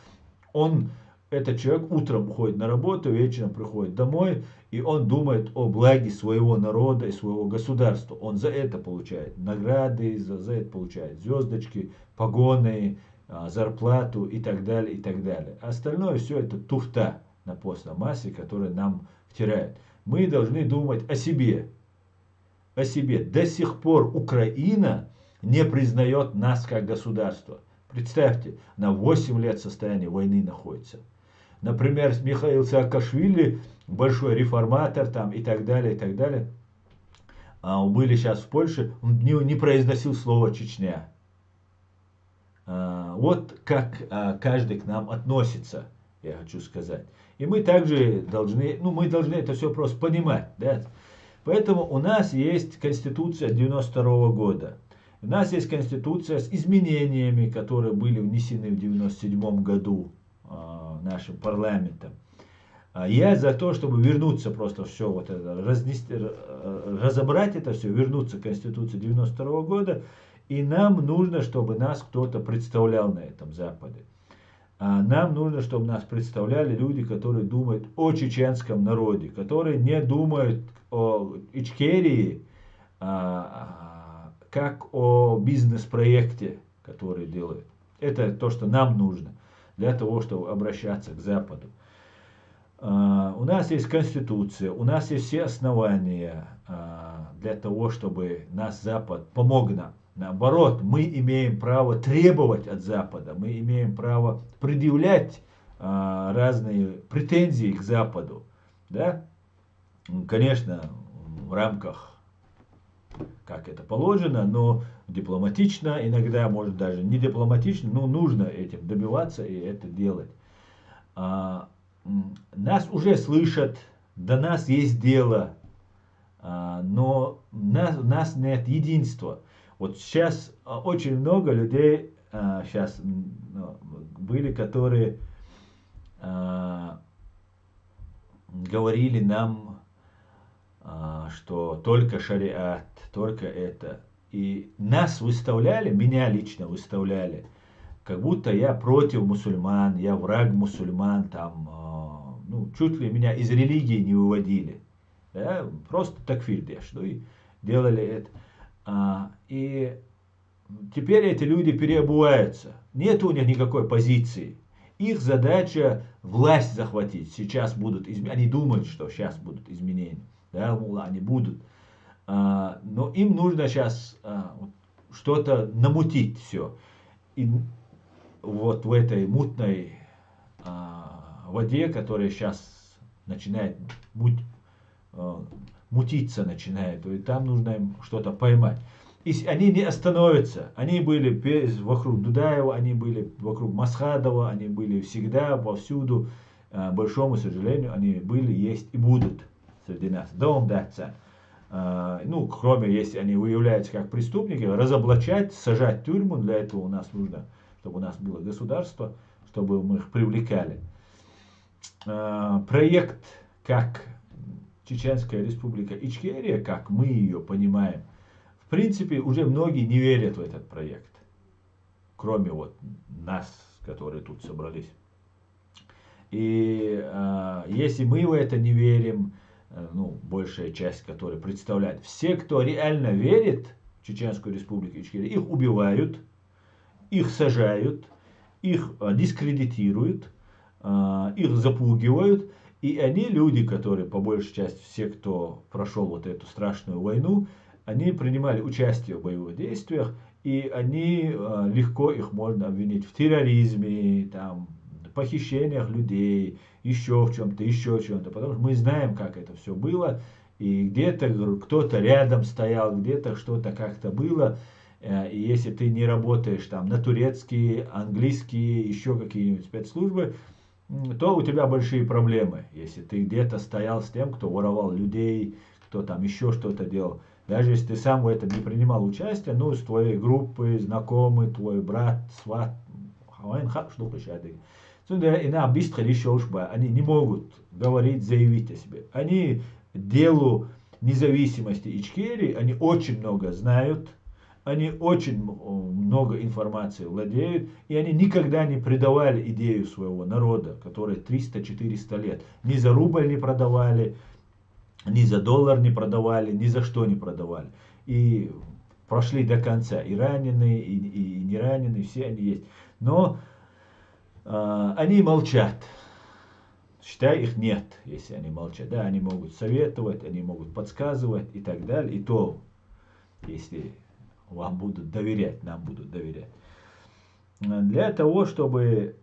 этот человек утром уходит на работу, вечером приходит домой, и он думает о благе своего народа и своего государства. Он за это получает награды, за это получает звездочки, погоны, зарплату и так далее, и так далее. Остальное все это туфта на постном массе, которая нам втирает. Мы должны думать о себе. О себе. До сих пор Украина не признает нас как государство. Представьте, на 8 лет в состоянии войны находится. Например, Михаил Саакашвили, большой реформатор там и так далее, и так далее. Были сейчас в Польше, он не произносил слово Чечня. Вот как каждый к нам относится, я хочу сказать. И мы также должны, мы должны это все просто понимать. Да? Поэтому у нас есть Конституция 92 года. У нас есть Конституция с изменениями, которые были внесены в 97 году нашим парламентом. Я за то, чтобы вернуться просто все вот это, разобрать это все, вернуться к Конституции 92 года. И нам нужно, чтобы нас кто-то представлял на этом Западе. Нам нужно, чтобы нас представляли люди, которые думают о чеченском народе, которые не думают о Ичкерии как о бизнес-проекте, который делают. Это то, что нам нужно для того, чтобы обращаться к Западу. У нас есть Конституция, у нас есть все основания для того, чтобы нас Запад помог нам. Наоборот, мы имеем право требовать от Запада, мы имеем право предъявлять разные претензии к Западу. Да? Конечно, в рамках, как это положено, но дипломатично, иногда, может даже не дипломатично, но нужно этим добиваться и это делать. Нас уже слышат, до нас есть дело, но у нас нет единства. Вот сейчас очень много людей сейчас были, которые говорили нам, что только шариат, только это. И нас выставляли, меня лично выставляли, как будто я против мусульман, я враг мусульман, там, чуть ли меня из религии не выводили. Да? Просто такфир дешь, и делали это. И теперь эти люди переобуваются. Нет у них никакой позиции. Их задача власть захватить. Сейчас будут изменения. Они думают, что сейчас будут изменения. Да, они будут. Но им нужно сейчас что-то намутить все. И вот в этой мутной воде, которая сейчас начинает мутиться начинает, и там нужно им что-то поймать. И они не остановятся. Они были вокруг Дудаева, они были вокруг Масхадова, они были всегда, повсюду. Большому сожалению, они были, есть и будут среди нас. Дом даться. Кроме, если они выявляются как преступники, разоблачать, сажать в тюрьму. Для этого у нас нужно, чтобы у нас было государство, чтобы мы их привлекали. Проект, как Чеченская республика Ичкерия, как мы ее понимаем, в принципе, уже многие не верят в этот проект. Кроме вот нас, которые тут собрались. И если мы в это не верим, большая часть, которая представляет, все, кто реально верит в Чеченскую республику Ичкерия, их убивают, их сажают, их дискредитируют, их запугивают. И они, люди, которые, по большей части, все, кто прошел вот эту страшную войну, они принимали участие в боевых действиях, и они, легко их можно обвинить в терроризме, там, похищениях людей, еще в чем-то, потому что мы знаем, как это все было, и где-то кто-то рядом стоял, где-то что-то как-то было, и если ты не работаешь там на турецкие, английские, еще какие-нибудь спецслужбы, то у тебя большие проблемы, если ты где-то стоял с тем, кто воровал людей, кто там еще что-то делал. Даже если ты сам в этом не принимал участие, с твоей группы, знакомый, твой брат, сват, они не могут говорить, заявить о себе. Они делу независимости Ичкерии, они очень много знают, они очень много информации владеют, и они никогда не предавали идею своего народа, который 300-400 лет. Ни за рубль не продавали, ни за доллар не продавали, ни за что не продавали. И прошли до конца. И раненые, и не раненые, все они есть. Но они молчат. Считай, их нет, если они молчат. Да, они могут советовать, они могут подсказывать и так далее. И то, если вам будут доверять, нам будут доверять. Для того, чтобы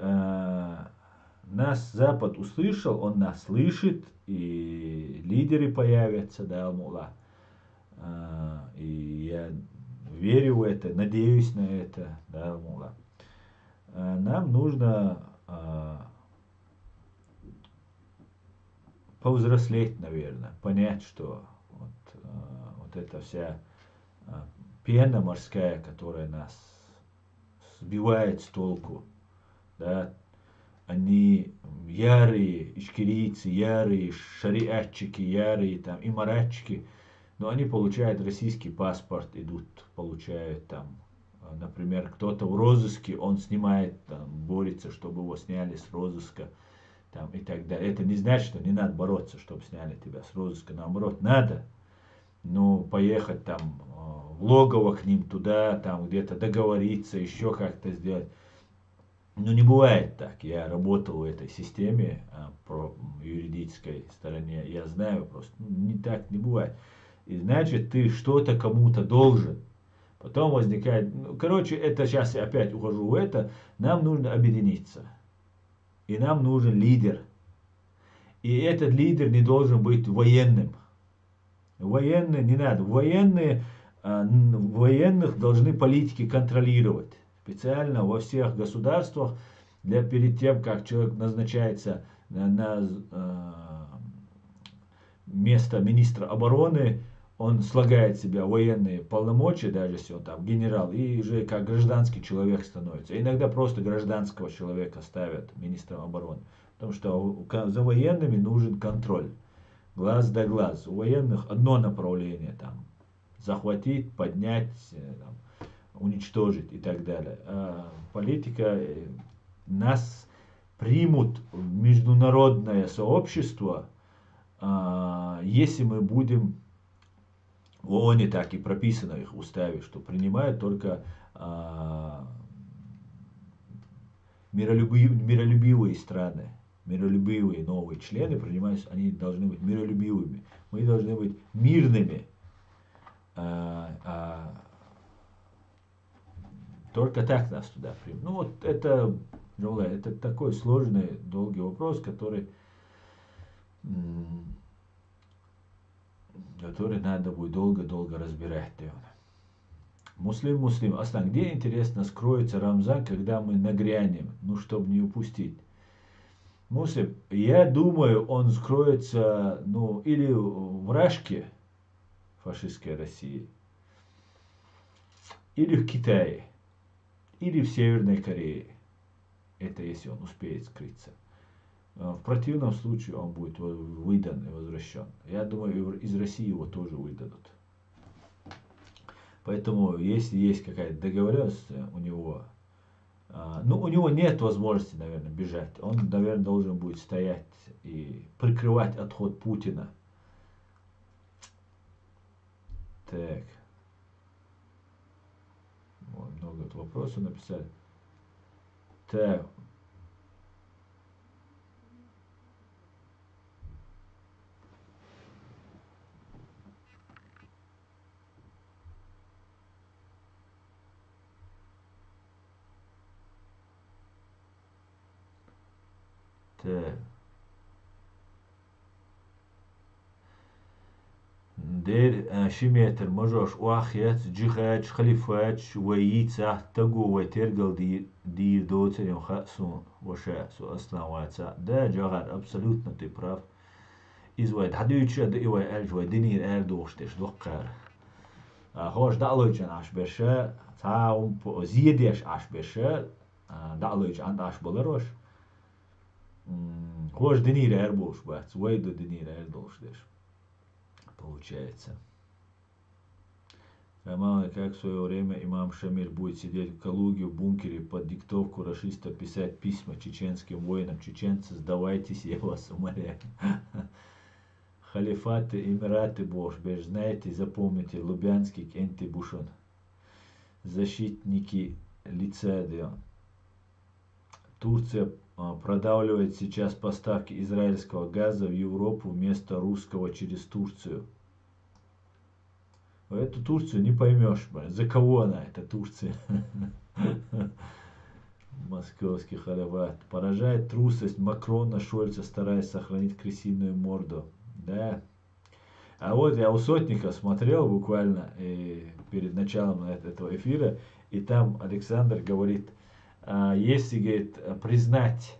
нас Запад услышал, он нас слышит, и лидеры появятся, да, Алмула. И я верю в это, надеюсь на это, да, Алмула. Нам нужно повзрослеть, наверное, понять, что вот эта вся пена морская, которая нас сбивает с толку, да, они ярые ичкерийцы, ярые шариатчики, ярые там имаратчики, но они получают российский паспорт, идут, получают там, например, кто-то в розыске, он снимает, там, борется, чтобы его сняли с розыска, там, и так далее. Это не значит, что не надо бороться, чтобы сняли тебя с розыска, наоборот, надо, но поехать там в логово к ним туда, там где-то договориться, еще как-то сделать. Ну, не бывает так. Я работал в этой системе по юридической стороне. Я знаю просто, не так не бывает. И значит, ты что-то кому-то должен. Потом возникает, ну, короче, это сейчас я опять ухожу в это. Нам нужно объединиться. И нам нужен лидер. И этот лидер не должен быть военным. Военные не надо. Военных должны политики контролировать. Специально во всех государствах, перед тем, как человек назначается на место министра обороны, он слагает в себя военные полномочия, даже если он там генерал, и уже как гражданский человек становится. Иногда просто гражданского человека ставят министром обороны. Потому что за военными нужен контроль. Глаз да глаз. У военных одно направление там. Захватить, поднять, там, уничтожить и так далее. А политика нас примут в международное сообщество, если мы будем, в ООН так и прописано в их уставе, что принимают только миролюбивые страны, миролюбивые новые члены принимаются, они должны быть миролюбивыми. Мы должны быть мирными. Только так нас туда примут. Ну вот это такой сложный, долгий вопрос, который надо будет долго-долго разбирать. Муслим, Аслан, где, интересно, скроется Рамзан, когда мы нагрянем, ну, чтобы не упустить? Муслим, я думаю, он скроется, ну, или в Рашке, фашистской России, или в Китае, или в Северной Корее. Это если он успеет скрыться. В противном случае он будет выдан и возвращен. Я думаю, из России его тоже выдадут. Поэтому, если есть какая-то договоренность у него, ну, у него нет возможности, наверное, бежать. Он, наверное, должен будет стоять и прикрывать отход Путина. Так. Вот, много вопросов написали. Так. Так. دير شيمتر مجوش واخيات جيخات خليفات وييتسا تقو وترقل دير دوتر يوم خاسون وشا سو اصلا واتسا دا جاغر абсолютно ты прав. Izvojit hadüçe de ivoj elzsvoj dinir erdóst és dokkar. Hos dalojcan asbese, táum po zídés asbese, dalojcan asbolaros. Хож денир эрбош бац, уэйдо денир эрдоштеш. Получается. Мало как в свое время имам Шамиль будет сидеть в Калуге в бункере под диктовку рашиста писать письма чеченским воинам. Чеченцы, сдавайтесь, я вас умоляю. Халифаты, Эмираты, Бош, знаете, запомните, Лубянский, Кенти Бушон. Защитники лица, да. Турция продавливает сейчас поставки израильского газа в Европу вместо русского через Турцию. Эту Турцию не поймешь, за кого она, эта Турция. Московский халифат. Поражает трусость Макрона, Шольца, стараясь сохранить крысиную морду. Да. А вот я у Сотника смотрел буквально перед началом этого эфира, и там Александр говорит, если, говорит, признать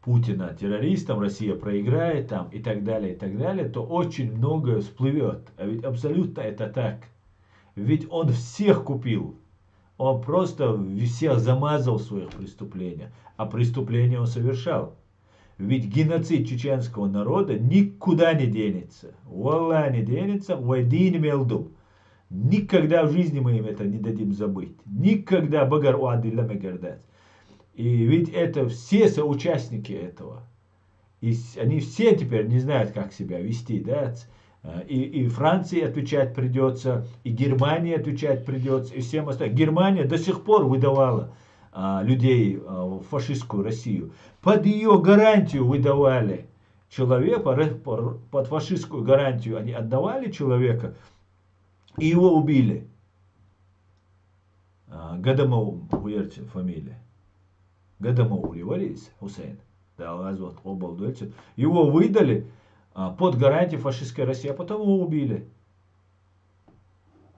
Путина террористом, Россия проиграет там и так далее, то очень многое всплывет. А ведь абсолютно это так. Ведь он всех купил. Он просто всех замазал в своих преступлениях. А преступления он совершал. Ведь геноцид чеченского народа никуда не денется. Валла не денется, вайдин мелдум. Никогда в жизни мы им это не дадим забыть. Никогда багар уадилля мегардат. И ведь это все соучастники этого. И они все теперь не знают, как себя вести. Да? И Франции отвечать придется, и Германии отвечать придется, и всем остальным. Германия до сих пор выдавала людей в фашистскую Россию. Под ее гарантию выдавали человека, под фашистскую гарантию они отдавали человека, и его убили. Гадамау, уверьте, фамилия. Гадамау Риварис Хусейн. Его выдали под гарантией фашистской России, а потом его убили.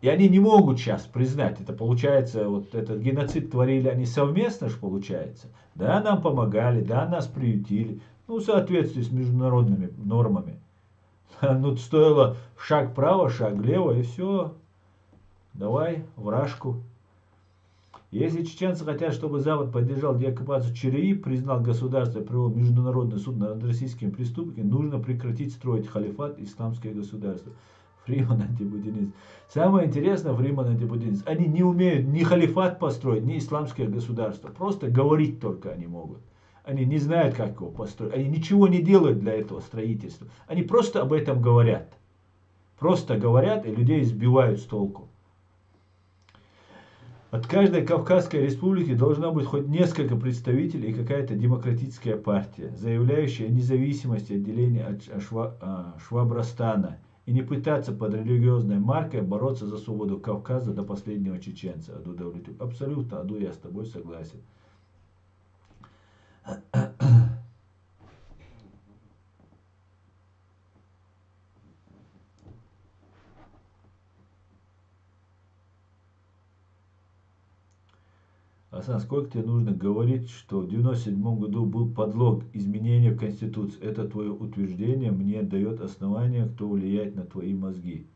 И они не могут сейчас признать, это получается, вот этот геноцид творили они совместно, же получается. Да, нам помогали, да, нас приютили, ну, в соответствии с международными нормами. Ну, стоило шаг вправо, шаг влево, и все. Давай, вражку. Если чеченцы хотят, чтобы Запад поддержал деоккупацию ЧРИ, признал государство и провел международный суд над российскими преступниками, нужно прекратить строить халифат, исламское государство. Фриман антипутинист. Самое интересное, Фриман антипутинист. Они не умеют ни халифат построить, ни исламское государство. Просто говорить только они могут. Они не знают, как его построить. Они ничего не делают для этого строительства. Они просто об этом говорят. Просто говорят, и людей сбивают с толку. От каждой Кавказской республики должно быть хоть несколько представителей и какая-то демократическая партия, заявляющая о независимости отделения от Швабрастана, и не пытаться под религиозной маркой бороться за свободу Кавказа до последнего чеченца. Аду Давлетюк. Абсолютно, Аду, я с тобой согласен. Асан, сколько тебе нужно говорить, что в 97 году был подлог изменения в Конституции? Это твое утверждение мне дает основание, кто влияет на твои мозги.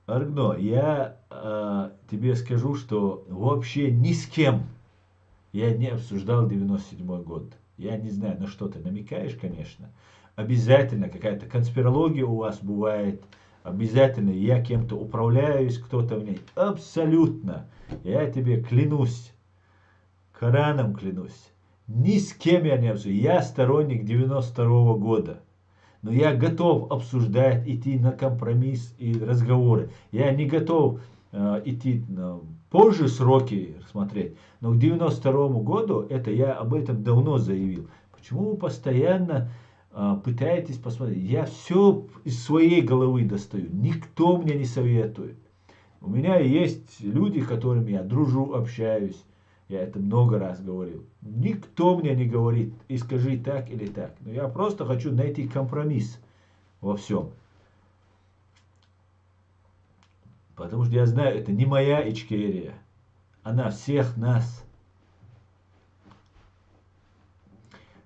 Аргно, я тебе скажу, что вообще ни с кем я не обсуждал 97 год. Я не знаю, на что ты намекаешь, конечно. Обязательно какая-то конспирология у вас бывает. Обязательно я кем-то управляюсь, кто-то в ней. Абсолютно. Я тебе клянусь. Кораном клянусь. Ни с кем я не обсуждаю. Я сторонник 92 года. Но я готов обсуждать, идти на компромисс и разговоры. Я не готов идти позже сроки смотреть. Но к 92 году, это я об этом давно заявил. Почему вы постоянно пытаетесь посмотреть? Я все из своей головы достаю. Никто мне не советует. У меня есть люди, с которыми я дружу, общаюсь. Я это много раз говорил. Никто мне не говорит, и скажи так или так. Но я просто хочу найти компромисс во всем. Потому что я знаю, это не моя Ичкерия. Она всех нас.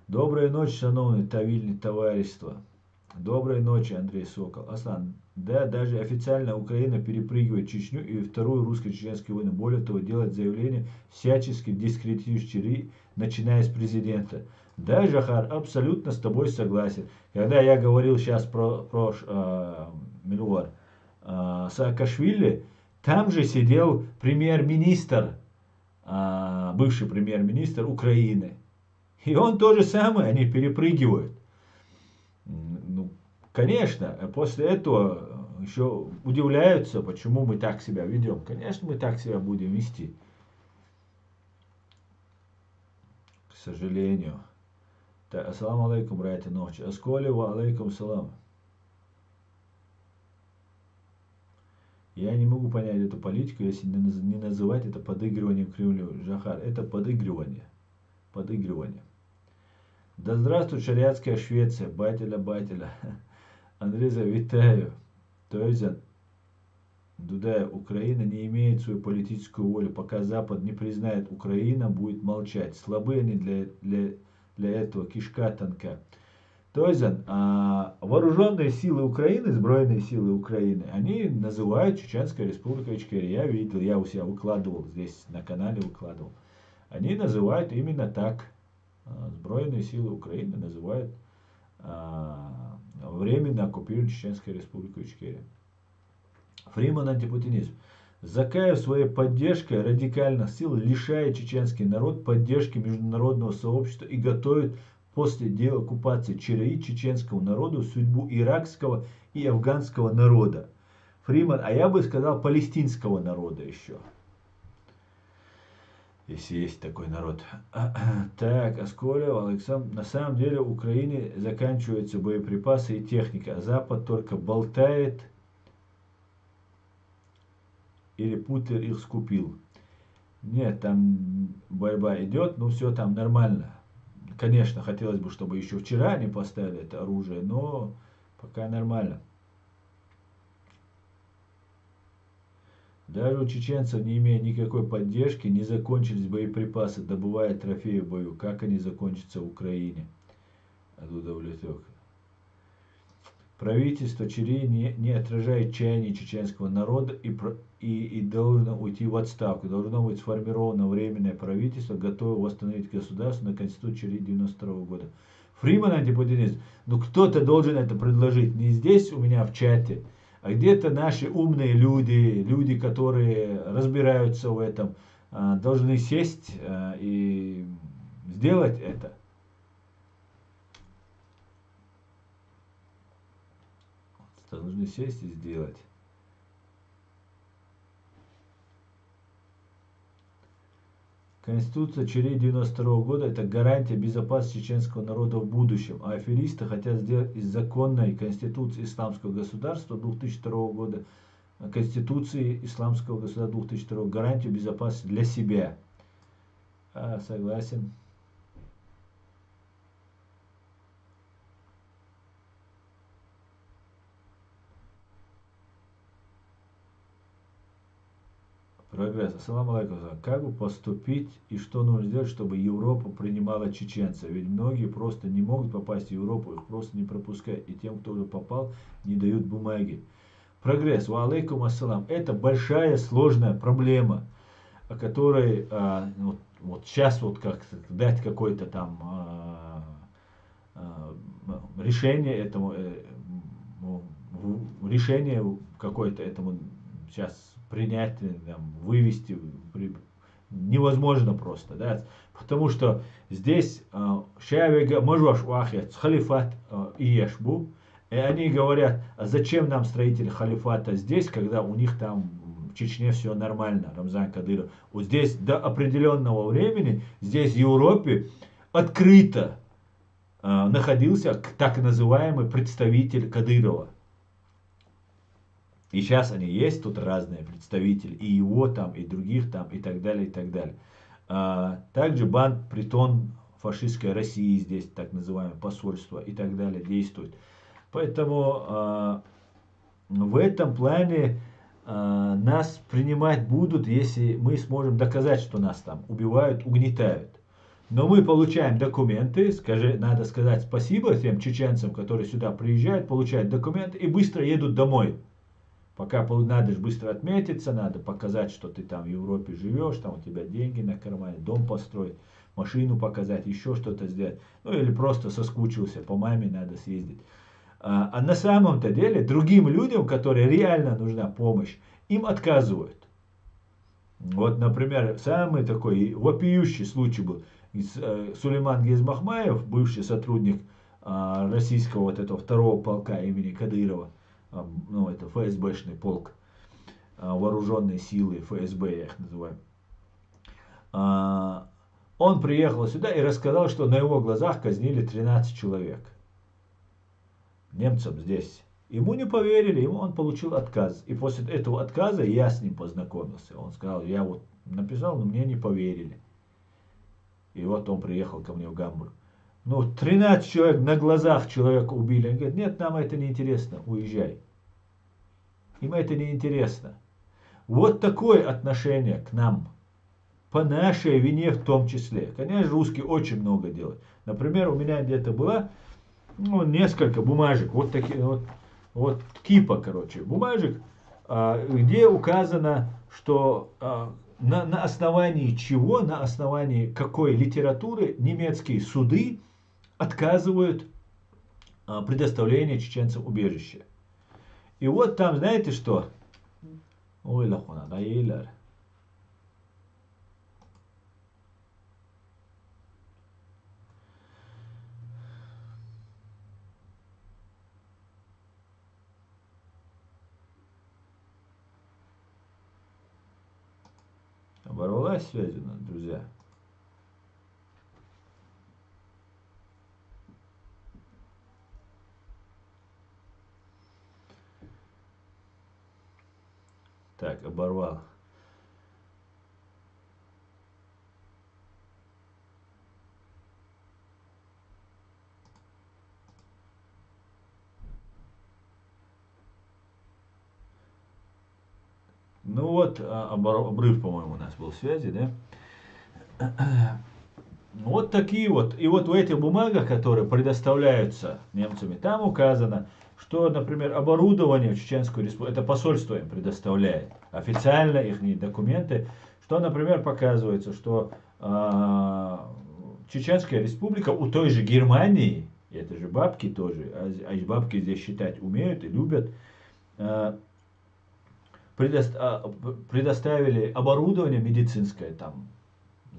Доброй ночи, шановные тавильные товарищества. Доброй ночи, Андрей Сокол. Аслан, да, даже официально Украина перепрыгивает Чечню и Вторую русско-чеченскую войну. Более того, делает заявление, всячески дискредитирующие, начиная с президента. Да, Жахар, абсолютно с тобой согласен. Когда я говорил сейчас про Милуар Саакашвили, там же сидел премьер-министр, бывший премьер-министр Украины. И он то же самое, они перепрыгивают. Ну, конечно, после этого еще удивляются, почему мы так себя ведем. Конечно, мы так себя будем вести. К сожалению. Так, ассаламу алейкум, братья ночи. Асколи ва алейкум салам. Я не могу понять эту политику, если не называть это подыгрыванием Кремлю. Жахар, это подыгрывание. Подыгрывание. Да здравствует шариатская Швеция, батя-батя. Андрей, витаю. То есть, Дудай, Украина не имеет свою политическую волю. Пока Запад не признает Украину, будет молчать. Слабые они для этого, кишка тонка. То есть, вооруженные силы Украины, сбройные силы Украины, они называют Чеченская республика Ичкерия. Я видел, я у себя выкладывал, здесь на канале выкладывал. Они называют именно так. Сбройные силы Украины называют временно оккупируют Чеченскую республику Ичкерия. Фриман антипутинизм. Закаев своей поддержкой радикальных сил лишает чеченский народ поддержки международного сообщества и готовит после деоккупации ЧРИ чеченскому народу судьбу иракского и афганского народа. Фриман, а я бы сказал палестинского народа еще. Если есть такой народ. Так, Асколев, Александр. На самом деле в Украине заканчиваются боеприпасы и техника. А Запад только болтает или Путин их скупил. Нет, там борьба идет, но все там нормально. Конечно, хотелось бы, чтобы еще вчера они поставили это оружие, но пока нормально. Даже у чеченцев, не имея никакой поддержки, не закончились боеприпасы, добывая трофеи в бою. Как они закончатся в Украине? Оттуда улетел. Правительство ЧРИ не отражает чаяний чеченского народа и должно уйти в отставку. Должно быть сформировано временное правительство, готовое восстановить государство на Конституцию ЧРИ 1992 года. Фриман антипутинизм. Ну кто-то должен это предложить. Не здесь у меня в чате, а где-то наши умные люди, которые разбираются в этом, должны сесть и сделать это. Должны сесть и сделать. Конституция ЧРИ 1992 года – это гарантия безопасности чеченского народа в будущем. А аферисты хотят сделать из законной Конституции Исламского государства 2002 года, Конституции Исламского государства 2002 гарантию безопасности для себя. Согласен. Прогресс. Ассаламу алейкум. Как бы поступить и что нужно сделать, чтобы Европа принимала чеченцев? Ведь многие просто не могут попасть в Европу, их просто не пропускают. И тем, кто уже попал, не дают бумаги. Прогресс. Ва алейкум ассалам. Это большая сложная проблема, о которой вот сейчас вот как дать какое-то там решение этому, решение какое-то этому сейчас принять, там, вывести невозможно просто, да, потому что здесь шавига можешь вахет халифат и ешбу, и они говорят, а зачем нам строитель халифата здесь, когда у них там в Чечне все нормально, Рамзан Кадыров. Вот здесь до определенного времени, здесь в Европе открыто находился так называемый представитель Кадырова. И сейчас они есть, тут разные представители, и его там, и других там, и так далее, и так далее. Также банд, притон фашистской России здесь, так называемое посольство, и так далее, действует. Поэтому в этом плане нас принимать будут, если мы сможем доказать, что нас там убивают, угнетают. Но мы получаем документы, надо сказать спасибо тем чеченцам, которые сюда приезжают, получают документы и быстро едут домой. Пока надо же быстро отметиться, надо показать, что ты там в Европе живешь, там у тебя деньги на кармане, дом построить, машину показать, еще что-то сделать. Ну или просто соскучился, по маме надо съездить. А на самом-то деле другим людям, которые реально нужна помощь, им отказывают. Вот, например, самый такой вопиющий случай был. Сулейман Гезмахмаев, бывший сотрудник российского вот этого второго полка имени Кадырова, ну, это ФСБшный полк, вооруженные силы, ФСБ я их называю. Он приехал сюда и рассказал, что на его глазах казнили 13 человек. Немцам здесь. Ему не поверили, он получил отказ. И после этого отказа я с ним познакомился. Он сказал, я вот написал, но мне не поверили. И вот он приехал ко мне в Гамбург. Ну, 13 человек на глазах человека убили. Он говорит, нет, нам это не интересно, уезжай. Им это не интересно. Вот такое отношение к нам. По нашей вине в том числе. Конечно, русские очень много делают. Например, у меня где-то было несколько бумажек. Вот такие вот кипа, короче, бумажек, где указано, что на основании чего, на основании какой литературы немецкие суды отказывают предоставлении чеченцам убежища. И вот там, знаете что? Ой, лахуна, даилар. Оборвалась связь у нас, друзья. Так, оборвал. Ну вот, обрыв, по-моему, у нас был связи, да? Вот такие вот. И вот в этих бумагах, которые предоставляются немцами, там указано, что, например, оборудование в Чеченскую республику, это посольство им предоставляет, официально их документы, что, например, показывается, что Чеченская республика у той же Германии, это же бабки тоже, а бабки здесь считать умеют и любят, предоставили оборудование медицинское там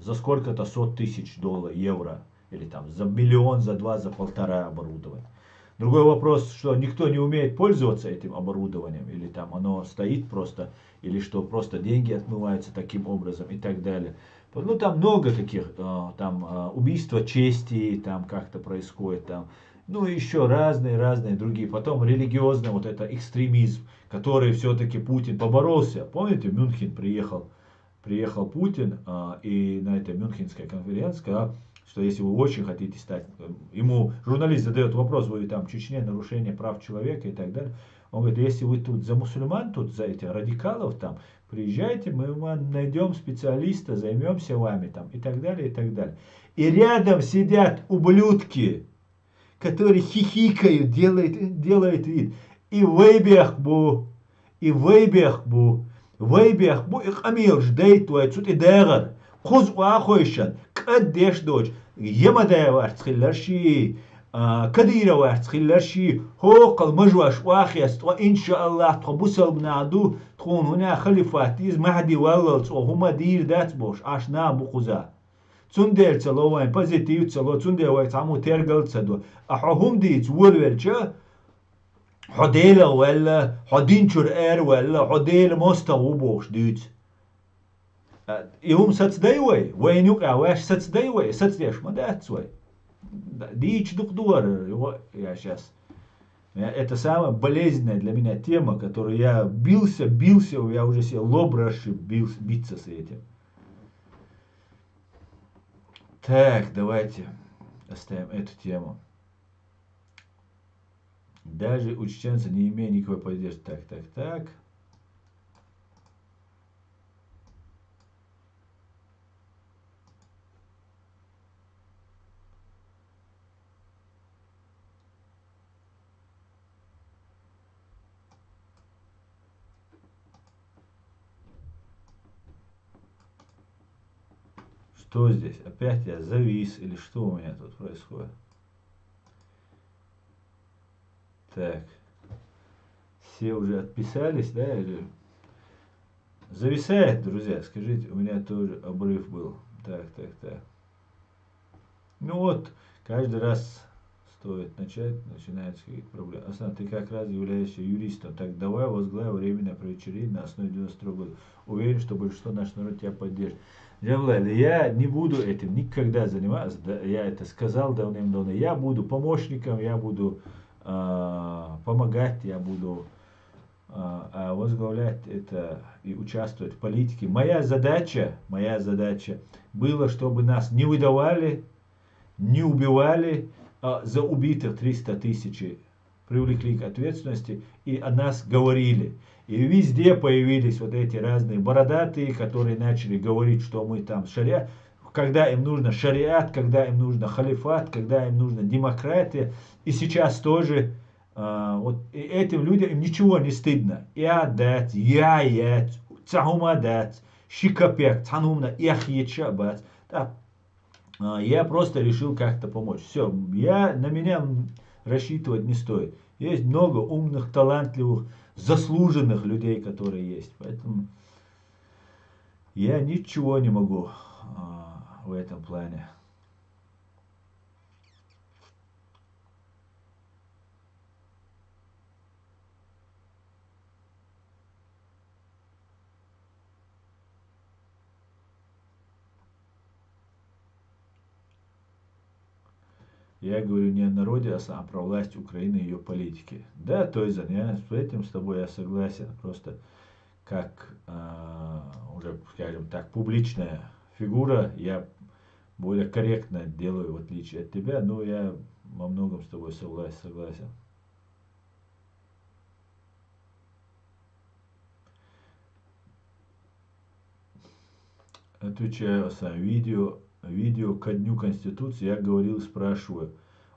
за сколько-то 100 тысяч долларов, евро, или там за миллион, за два, за полтора оборудования. Другой вопрос, что никто не умеет пользоваться этим оборудованием, или там оно стоит просто, или что просто деньги отмываются таким образом и так далее. Ну там много таких, там убийства чести, там как-то происходит, там, ну еще разные другие. Потом религиозный вот это экстремизм, который все-таки Путин поборолся. Помните, в Мюнхен приехал Путин, и на этой Мюнхенской конференции сказал, что если вы очень хотите стать, ему журналист задает вопрос, вы там в Чечне нарушение прав человека и так далее. Он говорит, если вы тут за мусульман, тут за этих радикалов, там, приезжайте, мы вам найдем специалиста, займемся вами, там, и так далее, и так далее. И рядом сидят ублюдки, которые хихикают, делают вид. И Вейбехбу, их амир ждет твой цут и дегар. Хуз уахойшан, каддеш дочь, емадая варцхилларши, كديرة واحد تخلرشي هو قل مجوش واخيست وإن شاء الله تخبصل بنعدو تكون هنا خليفاتيز مهدي واللت وهما دير دات بوش عشنا بخوزا تندل تلوين بازيتيو تلو تندل ويتعمو ترقل تدو أحوهم ديت ولولجا حديلة ولا حدينشر إير ولا حديلة مستوى بوش ديت يوم ستدايوي وين يقع واش ستدايوي ستدايش ما داتسوي Дичь духдуар, я сейчас. Это самая болезненная для меня тема, которую я бился, я уже себе лоб расшиб, биться с этим. Так, давайте оставим эту тему. Даже у чеченца не имея никакой поддержки. Так. Что здесь? Опять я завис или что у меня тут происходит? Так. Все уже отписались, да? Или... Зависает, друзья. Скажите, у меня тоже обрыв был. Так. Ну вот, каждый раз стоит начинаются какие-то проблемы. Асан, ты как раз являешься юристом. Так давай возглавь временное правительство на основе 92 года. Уверен, что большинство нашего народа тебя поддержит. Я не буду этим никогда заниматься. Я это сказал давным-давно. Я буду помощником, я буду помогать, я буду возглавлять это и участвовать в политике. Моя задача была, чтобы нас не выдавали, не убивали, за убитых 300 тысяч привлекли к ответственности и о нас говорили. И везде появились вот эти разные бородатые, которые начали говорить, что мы там шариат, когда им нужно шариат, когда им нужно халифат, когда им нужна демократия. И сейчас тоже вот этим людям им ничего не стыдно. Иадат, яят, цахумадат, шикапек, цанумна, яхьечабат. Я просто решил как-то помочь. Все, на меня рассчитывать не стоит. Есть много умных, талантливых, заслуженных людей, которые есть. Поэтому я ничего не могу в этом плане. Я говорю не о народе, а про власть Украины и ее политики. Да, Тойзан, я с этим с тобой я согласен. Просто как уже, скажем так, публичная фигура, я более корректно делаю, в отличие от тебя, но я во многом с тобой согласен. Отвечаю сам. Видео ко дню Конституции я говорил, спрашиваю.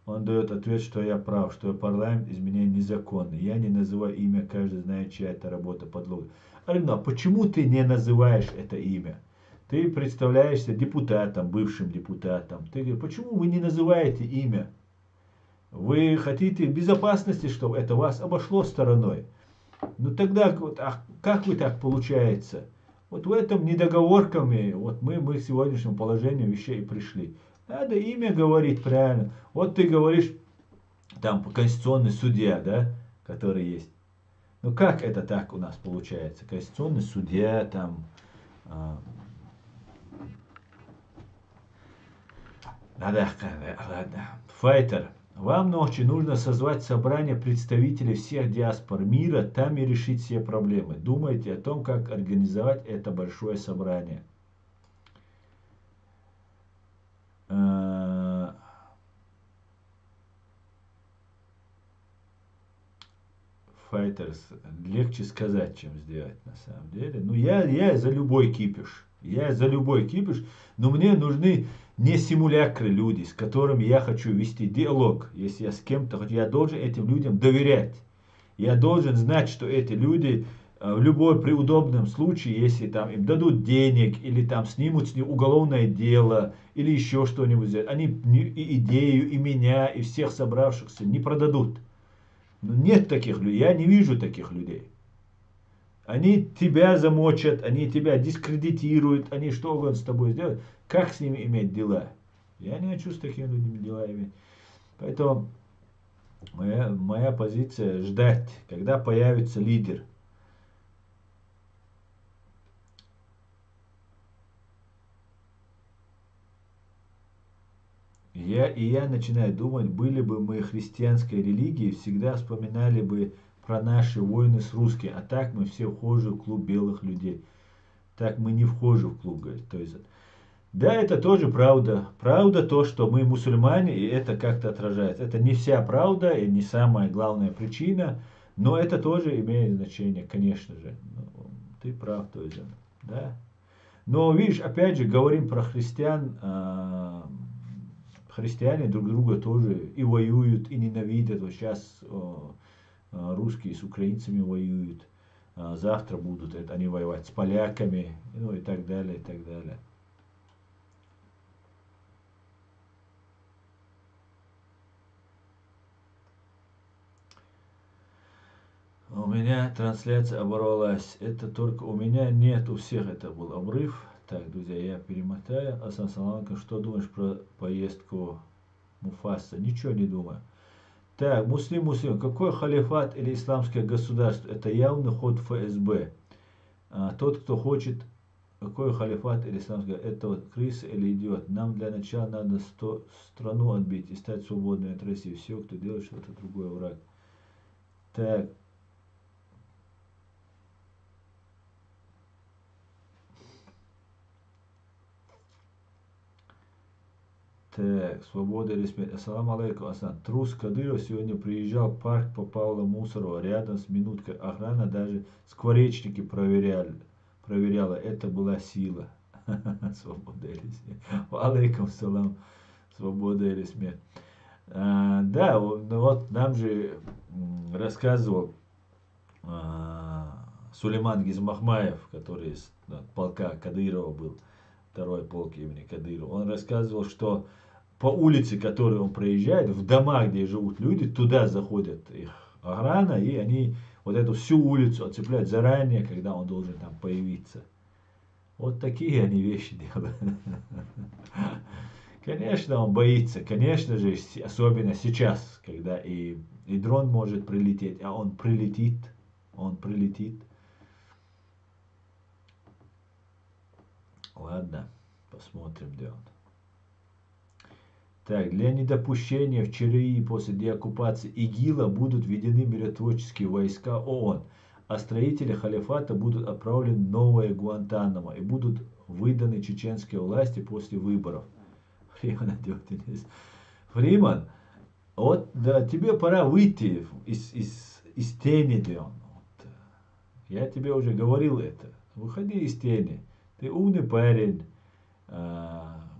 Он дает ответ, что я прав, что парламент изменяет незаконно. Я не называю имя, каждый знает, чья это работа подлога. Арина, а почему ты не называешь это имя? Ты представляешься депутатом, бывшим депутатом. Ты говоришь, почему вы не называете имя? Вы хотите безопасности, чтобы это вас обошло стороной. Ну тогда, вот, как вы так получается? Вот в этом недоговорками, вот мы к сегодняшнему положению вещей пришли. Надо имя говорить правильно. Вот ты говоришь, там конституционный судья, да, который есть. Ну как это так у нас получается? Конституционный судья, там... Ладно. Файтер. Вам ночью нужно созвать собрание представителей всех диаспор мира, там и решить все проблемы. Думайте о том, как организовать это большое собрание. Файтерс. Легче сказать, чем сделать на самом деле. Ну, я за любой кипиш. Но мне нужны не симулякры люди, с которыми я хочу вести диалог. Если я с кем-то хочу, я должен этим людям доверять. Я должен знать, что эти люди в любой при удобном случае, если там им дадут денег, или там снимут с них уголовное дело, или еще что-нибудь, они и идею, и меня, и всех собравшихся не продадут. Но нет таких людей, я не вижу таких людей. Они тебя замочат, они тебя дискредитируют, они что угодно с тобой сделают. Как с ними иметь дела? Я не хочу с такими людьми дела иметь. Поэтому моя позиция ждать, когда появится лидер. Я начинаю думать, были бы мы христианской религией, всегда вспоминали бы про наши войны с русскими. А так мы все вхожи в клуб белых людей. Так мы не вхожи в клуб, говорит. То есть, да, это тоже правда. Правда то, что мы мусульмане, и это как-то отражается. Это не вся правда и не самая главная причина, но это тоже имеет значение, конечно же. Ты прав, то есть, да. Но видишь, опять же, говорим про христиан. Христиане друг друга тоже и воюют, и ненавидят. Вот сейчас русские с украинцами воюют. Завтра будут они воевать с поляками, ну и так далее, и так далее. У меня трансляция оборвалась. Это только у меня нет, у всех это был обрыв. Так, друзья, я перемотаю. Ассаламу алейкум, что думаешь про поездку Муфаса? Ничего не думаю. Так, муслим, какой халифат или исламское государство? Это явный ход ФСБ. Тот, кто хочет Какой халифат или исламский? Это вот крыса или идиот? Нам для начала надо страну отбить и стать свободной от России. Все, кто делает что-то другое, враг. Так. Так, свобода или смерть. Ассаламу алейкум, Асан. Трус Кадыров сегодня приезжал в парк по Павла Мусорова. Рядом с минуткой охрана даже скворечники проверяла. Это была сила. Свобода или смерть. Алейкум салам. Свобода или смерть. Да, вот нам же рассказывал Сулейман Гизмахмаев, который из полка Кадырова был, второй полк имени Кадырова. Он рассказывал, что по улице, которую он проезжает, в дома, где живут люди, туда заходит их охрана, и они вот эту всю улицу оцепляют заранее, когда он должен там появиться. Вот такие они вещи делают. Конечно, он боится, конечно же, особенно сейчас, когда и дрон может прилететь, а он прилетит. Ладно, посмотрим, где он. Так, для недопущения в ЧРИ после деоккупации ИГИЛа будут введены миротворческие войска ООН, а строители халифата будут отправлены в новое Гуантанамо и будут выданы чеченской власти после выборов. Фриман, вот да, тебе пора выйти из тени, Дион. Вот. Я тебе уже говорил это. Выходи из тени. Ты умный парень.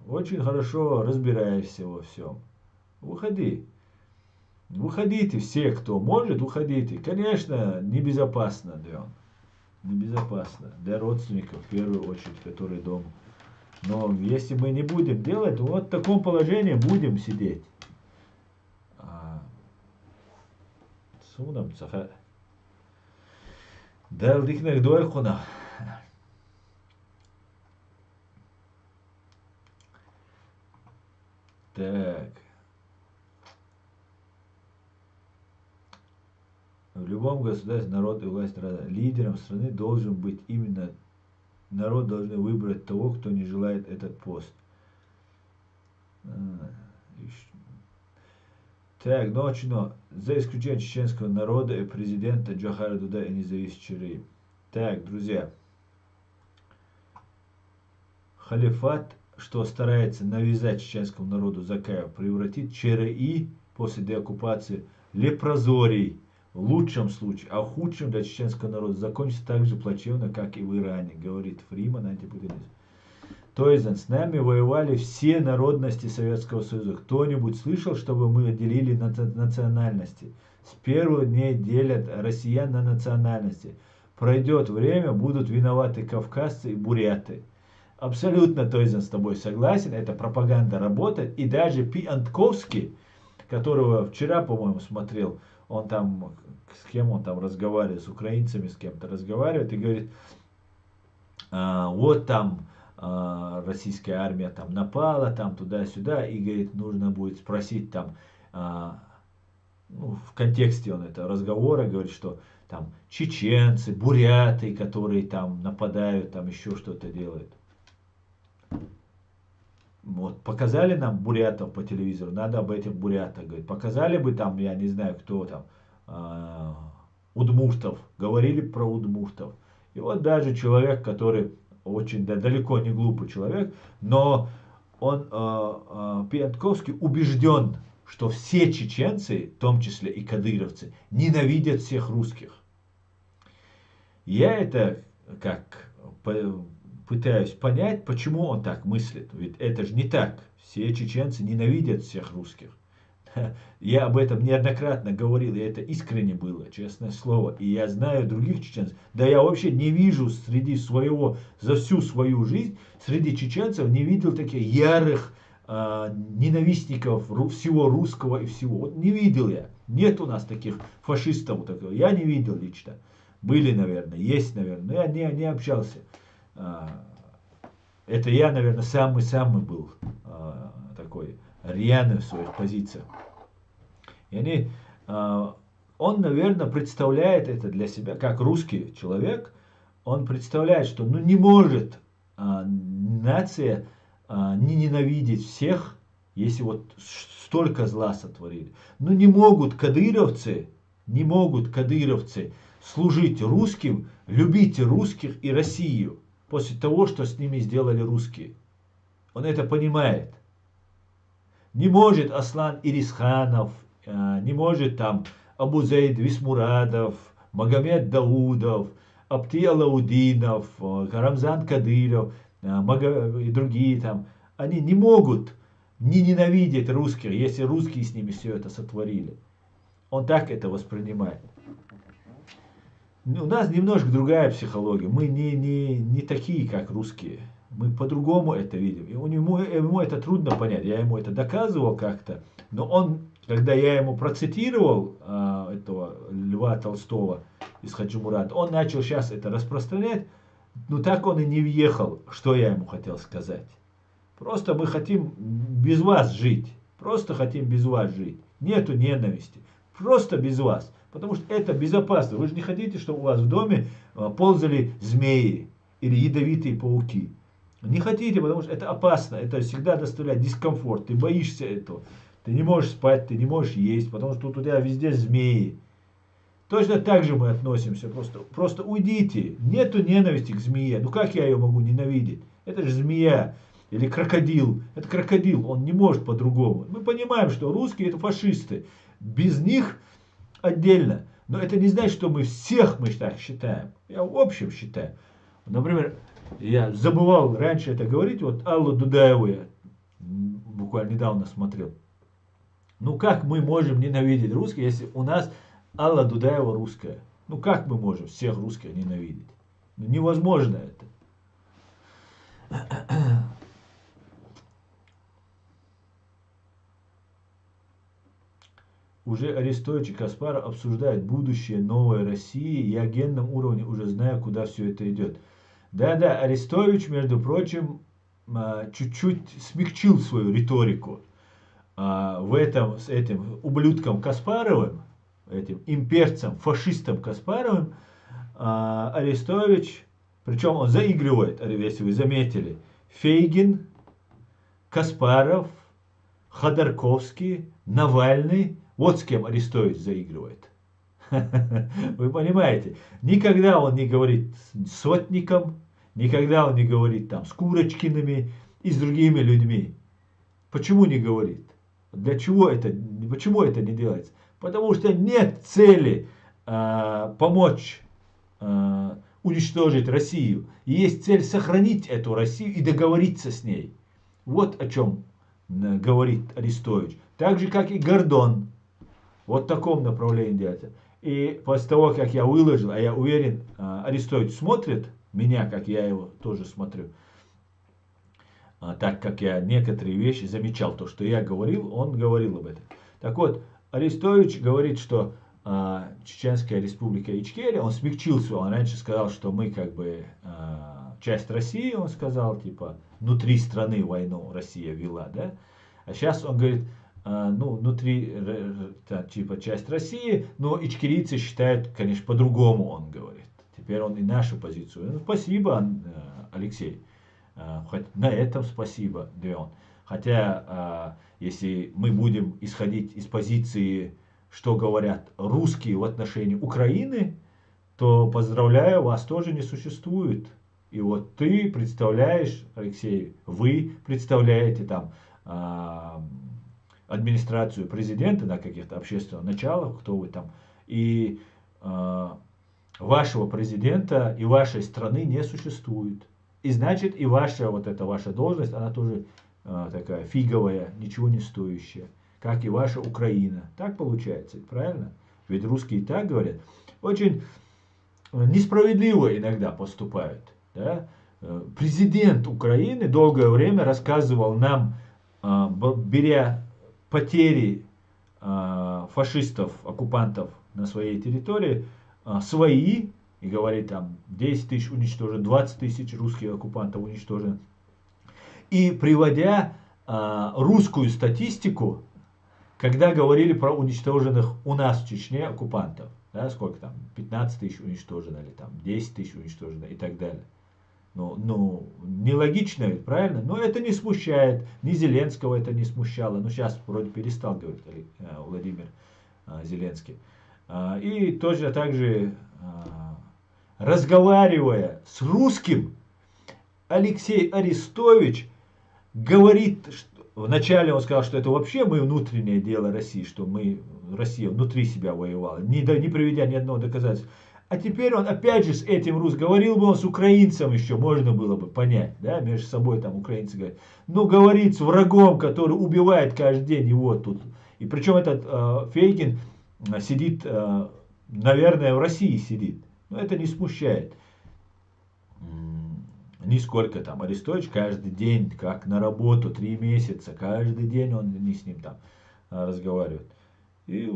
Очень хорошо разбираешься во всем. Выходи. Выходите все, кто может, уходите. Конечно, небезопасно, Дион. Небезопасно. Для родственников, в первую очередь, которые дома. Но если мы не будем делать, вот в таком положении будем сидеть. Сунам цаха. Далдикнах дуайхуна. Так. В любом государстве народ и власть разные. Лидером страны должен быть именно народ, должен выбрать того, кто не желает этот пост. Так, но за исключением чеченского народа и президента Джохара Дуда и независимых ЧРИ. Так, друзья. Халифат, что старается навязать чеченскому народу Закаев, превратит ЧРИ после деоккупации в лепрозорий в лучшем случае, а в худшем для чеченского народа закончится так же плачевно, как и в Иране, говорит Фриман, антипутинист. То есть с нами воевали все народности Советского Союза. Кто-нибудь слышал, чтобы мы делили национальности? С первых дней делят россиян на национальности. Пройдет время, будут виноваты кавказцы и буряты. Абсолютно, Тойзен, с тобой согласен. Эта пропаганда работает. И даже Пиантковский, которого вчера, по-моему, смотрел, он там, с кем он там разговаривает, с украинцами с кем-то разговаривает и говорит, вот там российская армия там напала, там туда-сюда, и говорит, нужно будет спросить там, в контексте он это разговора говорит, что там чеченцы, буряты, которые там нападают, там еще что-то делают. Вот, показали нам бурятов по телевизору, надо об этих бурятах говорить. Показали бы там, я не знаю, кто там, удмуртов, говорили про удмуртов. И вот даже человек, который очень далеко не глупый человек, но он, Пиантковский, убежден, что все чеченцы, в том числе и кадыровцы, ненавидят всех русских. Я это как пытаюсь понять, почему он так мыслит. Ведь это же не так. Все чеченцы ненавидят всех русских. Я об этом неоднократно говорил, и это искренне было, честное слово. И я знаю других чеченцев. Да я вообще не вижу за всю свою жизнь, среди чеченцев не видел таких ярых ненавистников всего русского и всего. Вот не видел я. Нет у нас таких фашистов. Я не видел лично. Были, наверное, есть, наверное. Но я не общался. Это я, наверное, самый был такой рьяный в своих позициях. И он, наверное, представляет это для себя, как русский человек, он представляет, что не может нация не ненавидеть всех, если вот столько зла сотворили. Но не могут кадыровцы служить русским, любить русских и Россию после того, что с ними сделали русские. Он это понимает. Не может Аслан Ирисханов, не может там Абузейд Висмурадов, Магомед Даудов, Апти Алаудинов, Рамзан Кадыров и другие там. Они не могут не ненавидеть русских, если русские с ними все это сотворили. Он так это воспринимает. У нас немножко другая психология. Мы не такие, как русские. Мы по-другому это видим. И ему это трудно понять. Я ему это доказывал как-то. Но он, когда я ему процитировал этого Льва Толстого из Хаджи Мурата, он начал сейчас это распространять. Но так он и не въехал, что я ему хотел сказать. Просто мы хотим без вас жить. Просто хотим без вас жить. Нету ненависти. Просто без вас. Потому что это безопасно. Вы же не хотите, чтобы у вас в доме ползали змеи или ядовитые пауки. Не хотите, потому что это опасно. Это всегда доставляет дискомфорт. Ты боишься этого. Ты не можешь спать, ты не можешь есть, потому что тут у тебя везде змеи. Точно так же мы относимся. Просто уйдите. Нету ненависти к змее. Ну как я ее могу ненавидеть? Это же змея. Или крокодил. Это крокодил. Он не может по-другому. Мы понимаем, что русские это фашисты. Без них отдельно. Но это не значит, что мы всех так считаем. Я в общем считаю. Например, я забывал раньше это говорить. Вот Аллу Дудаеву я буквально недавно смотрел. Ну как мы можем ненавидеть русских, если у нас Алла Дудаева русская? Ну как мы можем всех русских ненавидеть? Ну, невозможно это. Уже Арестович и Каспаров обсуждают будущее новой России. Я генном уровне уже знаю, куда все это идет. Да, Арестович, между прочим, чуть-чуть смягчил свою риторику. В этом с этим ублюдком Каспаровым, этим имперцем, фашистом Каспаровым, Арестович, причем он заигрывает, если вы заметили, Фейгин, Каспаров, Ходорковский, Навальный. Вот с кем Арестович заигрывает. Вы понимаете, никогда он не говорит с Сотником, никогда он не говорит там с Курочкиными и с другими людьми. Почему не говорит? Для чего это? Почему это не делается? Потому что нет цели помочь уничтожить Россию. Есть цель сохранить эту Россию и договориться с ней. Вот о чем говорит Арестович. Так же, как и Гордон. Вот в таком направлении делается. И после того, как я выложил, а я уверен, Арестович смотрит меня, как я его тоже смотрю, так как я некоторые вещи замечал, то, что я говорил, он говорил об этом. Так вот, Арестович говорит, что Чеченская республика Ичкерия, он смягчился, он раньше сказал, что мы как бы часть России, он сказал, типа, внутри страны войну Россия вела, да, а сейчас он говорит, внутри, типа, часть России, но ичкерийцы считают, конечно, по-другому, он говорит. Теперь он и нашу позицию. Ну, спасибо, Алексей. Хоть на этом спасибо, Леон. Хотя, если мы будем исходить из позиции, что говорят русские в отношении Украины, то, поздравляю, вас тоже не существует. И вот ты представляешь, Алексей, вы представляете там администрацию президента на каких-то общественных началах, кто вы там, и вашего президента и вашей страны не существует. И значит, и ваша должность, она тоже такая фиговая, ничего не стоящая, как и ваша Украина. Так получается, правильно? Ведь русские так говорят. Очень несправедливо иногда поступают. Да? Президент Украины долгое время рассказывал нам, беря потери фашистов, оккупантов на своей территории, свои, и говорит там 10 тысяч уничтожено, 20 тысяч русских оккупантов уничтожено. И приводя русскую статистику, когда говорили про уничтоженных у нас в Чечне оккупантов, да, сколько там, 15 тысяч уничтожено, или там 10 тысяч уничтожено и так далее. Ну, нелогично, правильно? Но это не смущает. Ни Зеленского это не смущало. Ну, сейчас вроде перестал говорить Владимир Зеленский. И тоже также разговаривая с русским, Алексей Арестович говорит, что вначале он сказал, что это вообще мы внутреннее дело России, что Россия внутри себя воевала, не приведя ни одного доказательства. А теперь он опять же с этим говорил бы он с украинцем еще, можно было бы понять, да, между собой там украинцы говорят. Ну, говорит с врагом, который убивает каждый день его тут. И причем этот Фейгин сидит, наверное, в России сидит. Но это не смущает. Нисколько там. Арестович каждый день, как на работу, 3 месяца, каждый день он не с ним там разговаривает. И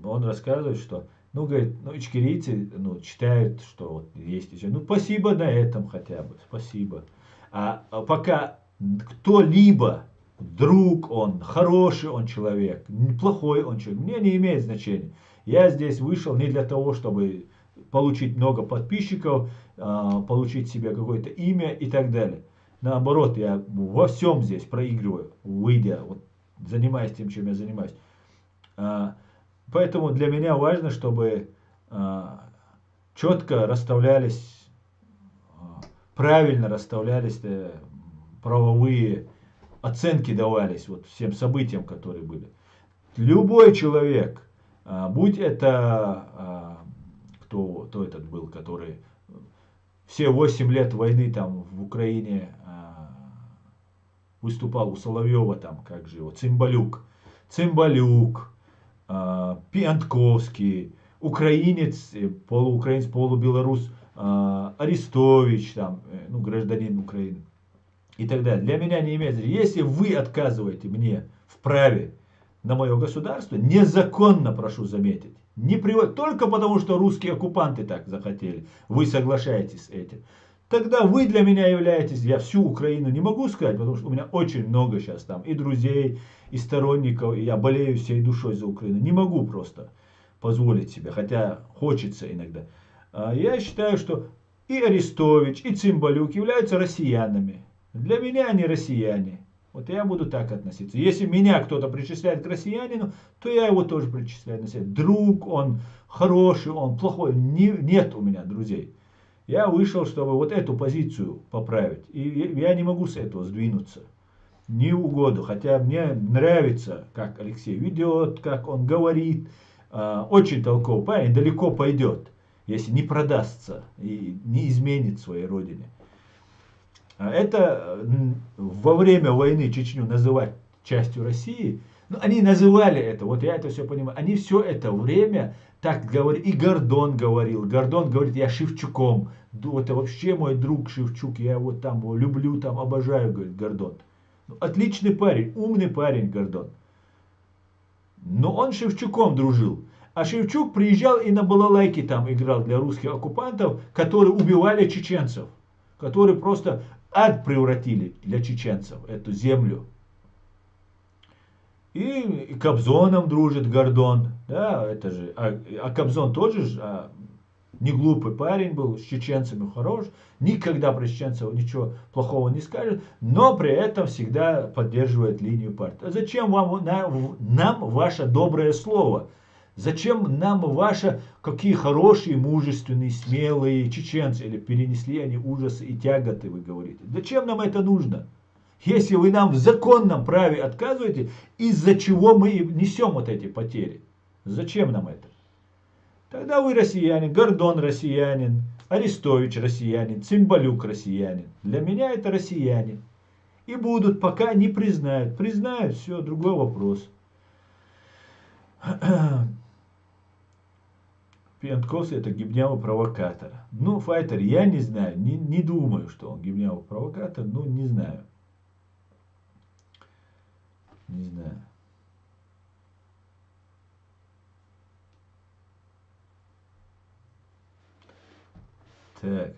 он рассказывает, что, ну, говорит, ну, ичкерийцы, ну, читают, что вот есть еще. Ну, спасибо на этом хотя бы, спасибо. А пока кто-либо, друг он, хороший он человек, плохой он человек, мне не имеет значения. Я здесь вышел не для того, чтобы получить много подписчиков, получить себе какое-то имя и так далее. Наоборот, я во всем здесь проигрываю, выйдя, вот, занимаясь тем, чем я занимаюсь. Поэтому для меня важно, чтобы четко расставлялись, правильно расставлялись правовые оценки давались вот всем событиям, которые были. Любой человек, будь это кто этот был, который все 8 лет войны там в Украине выступал у Соловьева, там, как же его, Цымбалюк, Пиантковский, украинец, полуукраинец, полубелорус, Арестович, там, ну, гражданин Украины и так далее. Для меня не имеет значения. Если вы отказываете мне в праве на мое государство, незаконно, прошу заметить, только потому, что русские оккупанты так захотели, вы соглашаетесь с этим, тогда вы для меня являетесь, я всю Украину не могу сказать, потому что у меня очень много сейчас там и друзей, и сторонников, и я болею всей душой за Украину. Не могу просто позволить себе, хотя хочется иногда. Я считаю, что и Арестович, и Цымбалюк являются россиянами. Для меня они россияне. Вот я буду так относиться. Если меня кто-то причисляет к россиянину, то я его тоже причисляю на себя. Друг он, хороший он, плохой. Нет у меня друзей. Я вышел, чтобы вот эту позицию поправить. И я не могу с этого сдвинуться. Не угоду. Хотя мне нравится, как Алексей ведет, как он говорит. Очень толковый парень, далеко пойдет, если не продастся и не изменит своей родине. Это во время войны Чечню называть частью России, ну, они называли это, вот я это все понимаю, они все это время так говорили, и Гордон говорит, я Шевчуком, это вообще мой друг Шевчук, я его там люблю, там обожаю, говорит Гордон. Отличный парень, умный парень Гордон. Но он Шевчуком дружил. А Шевчук приезжал и на балалайке там играл для русских оккупантов, которые убивали чеченцев. Которые просто ад превратили для чеченцев, эту землю. И Кобзоном дружит Гордон. Да, это же, Кобзон тоже не глупый парень был, с чеченцами хорош. Никогда про чеченцев ничего плохого не скажет, но при этом всегда поддерживает линию партии. А зачем нам ваше доброе слово? Зачем нам ваше, какие хорошие, мужественные, смелые чеченцы, или перенесли они ужасы и тяготы, вы говорите. Зачем нам это нужно? Если вы нам в законном праве отказываете, из-за чего мы несем вот эти потери? Зачем нам это? Тогда вы россиянин, Гордон россиянин, Арестович россиянин, Цымбалюк россиянин. Для меня это россияне. И будут, пока не признают. Признают, все, другой вопрос. Пиантковский это гибнявый провокатор. Ну, Файтер, я не знаю, не думаю, что он гибнявый провокатор, ну, не знаю. Не знаю. Так.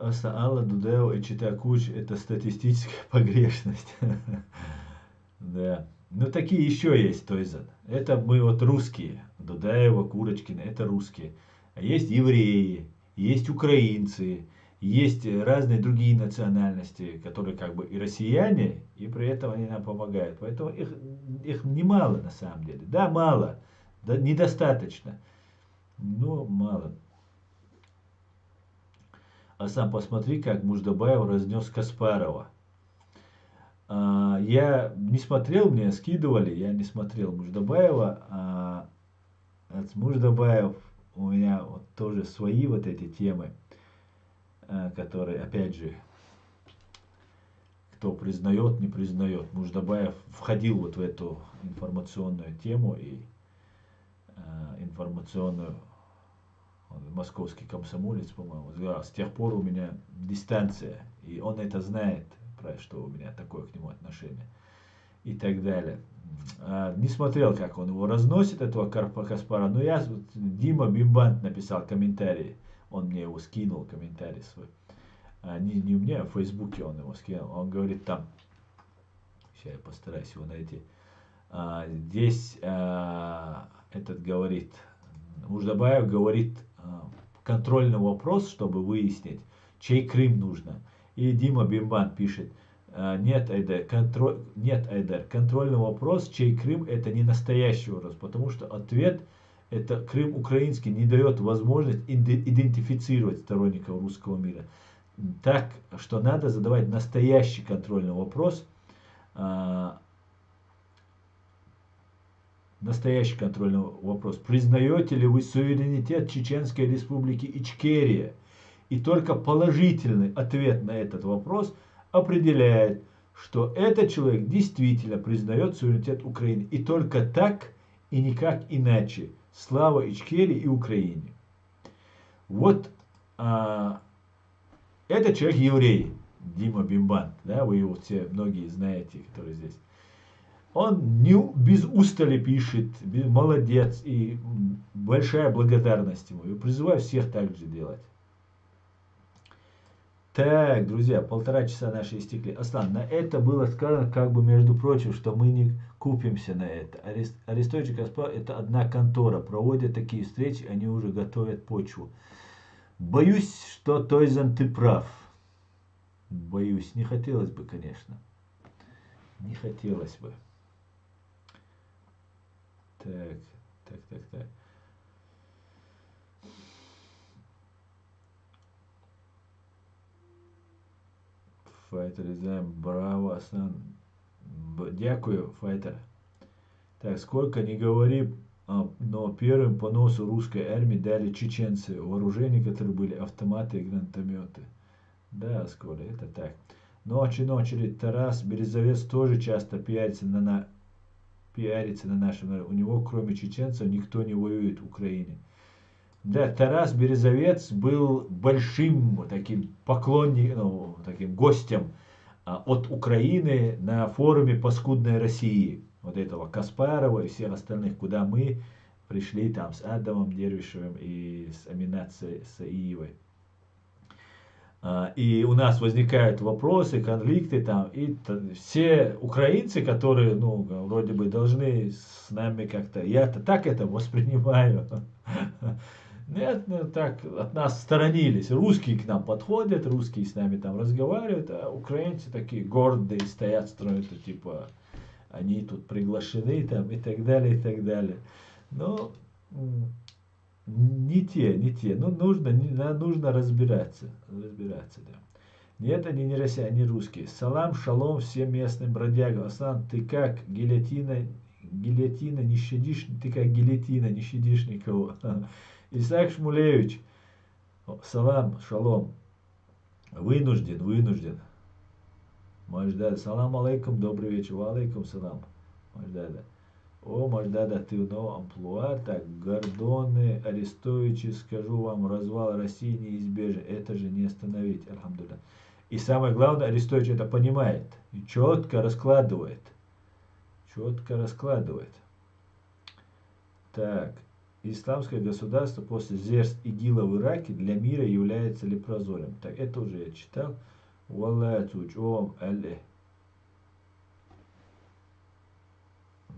Алла Дудео и Читакуч — это статистическая погрешность. Да. Ну, такие еще есть, Тойзан. Это мы вот русские. Дудаева, Курочкина — это русские. А есть евреи, есть украинцы, есть разные другие национальности, которые как бы и россияне, и при этом они нам помогают. Поэтому их немало на самом деле. Да, мало. Да, недостаточно. Но мало. А сам посмотри, как Муждабаев разнес Каспарова. Я не смотрел, мне скидывали, я не смотрел Муждабаева. От Муждабаев у меня вот тоже свои вот эти темы, которые, опять же, кто признает, не признает. Муждабаев входил вот в эту информационную тему и информационную, он московский комсомолец, по-моему, с тех пор у меня дистанция, и он это знает, что у меня такое к нему отношение и так далее. Не смотрел, как он его разносит, этого Каспара, но я, Дима Бимбант написал комментарий, он мне его скинул, комментарий свой. Не у меня, а в Фейсбуке он его скинул. Он говорит там, сейчас я постараюсь его найти, здесь этот говорит, Муждабаев говорит, контрольный вопрос, чтобы выяснить, чей Крым нужно. И Дима Бимбан пишет, нет, Айдар, контрольный вопрос, чей Крым, это не настоящий вопрос, потому что ответ, это Крым украинский, не дает возможность идентифицировать сторонников русского мира. Так, что надо задавать настоящий контрольный вопрос, настоящий контрольный вопрос. Признаете ли вы суверенитет Чеченской Республики Ичкерия? И только положительный ответ на этот вопрос определяет, что этот человек действительно признает суверенитет Украины. И только так и никак иначе. Слава Ичкерии и Украине. Вот этот человек еврей, Дима Бимбан, да, вы его все многие знаете, которые здесь. Он не без устали пишет, молодец, и большая благодарность ему. И призываю всех так же делать. Так, друзья, 1,5 часа наши истекли. Аслан, на это было сказано, как бы, между прочим, что мы не купимся на это. Арестович и Каспаров — это одна контора. Проводят такие встречи, они уже готовят почву. Боюсь, что, Тойзан, ты прав. Боюсь, не хотелось бы, конечно. Не хотелось бы. Так. Файтер, браво, Аслан. Дякую, Файтер. Так, сколько не говори, но первым по носу русской армии дали чеченцы. Вооружения, которые были автоматы и гранатометы. Да, скоро, это так. Очередь. Тарас Березовец тоже часто пиарится на нашем народе. У него, кроме чеченцев, никто не воюет в Украине. Да, Тарас Березовец был большим таким поклонником, таким гостем от Украины на форуме «Паскудной России». Вот этого Каспарова и всех остальных, куда мы пришли там с Адамом Дервишевым и с Аминат Саиевой. И у нас возникают вопросы, конфликты там, и все украинцы, которые, вроде бы должны с нами как-то, я-то так это воспринимаю, нет, так от нас сторонились. Русские к нам подходят, русские с нами там разговаривают, а украинцы такие гордые стоят, строят, типа, они тут приглашены там и так далее, и так далее. Но не те. Нужно разбираться, да. Нет, они не россияне, они русские. Салам, шалом всем местным бродягам. Аслан, ты как гильотина не щадишь, ты как гильотина, не щадишь никого. Исаак Шмулевич, салам, шалом. Вынужден. Маждада, салам алейкум, добрый вечер. Ва алейкум салам. Маждада. Маждада, ты в новом амплуа. Так, Гордоны, Арестовичи, скажу вам, развал России неизбежен. Это же не остановить, альхамдулилля. И самое главное, Арестович это понимает. И четко раскладывает. Так. исламское государство после зверств ИГИЛа в Ираке для мира является лепрозорем. Так, это уже я читал. Валлахи тучом алле.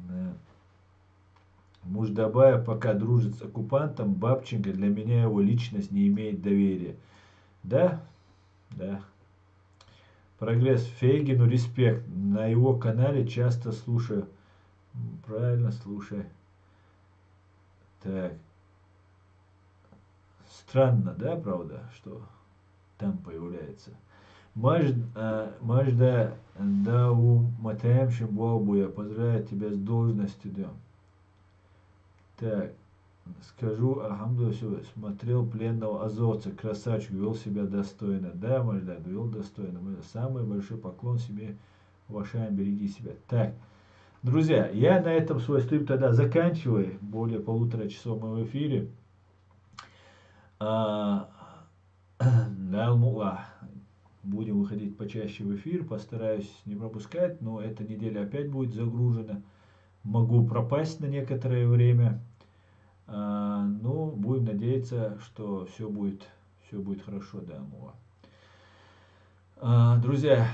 Да. Муждабаев пока дружит с оккупантом, Бабченко для меня его личность не имеет доверия. Да? Да. Прогресс Фейгину респект. На его канале часто слушаю. Правильно, слушай. Так. Странно, да, правда, что там появляется. Мажда Дау Матаемшим Бабуя. Поздравляю тебя с должностью, да. Так. Скажу, Алхамдулилlah, смотрел пленного азовца, красавчик, вел себя достойно. Да, Мажда, вел достойно. Самый большой поклон себе, уважаем, береги себя. Так, друзья, я на этом свой стрим тогда заканчиваю. Более 1,5 часа мы в эфире. Да, будем выходить почаще в эфир, постараюсь не пропускать, но эта неделя опять будет загружена. Могу пропасть на некоторое время. Но будем надеяться, что все будет хорошо, да, друзья,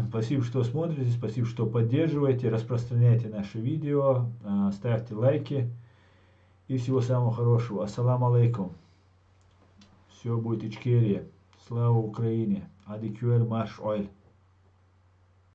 спасибо, что смотрите, спасибо, что поддерживаете, распространяйте наши видео, ставьте лайки и всего самого хорошего. Ассаламу алейкум. Все будет Ичкерия. Слава Украине. Адикюэль марш ойл.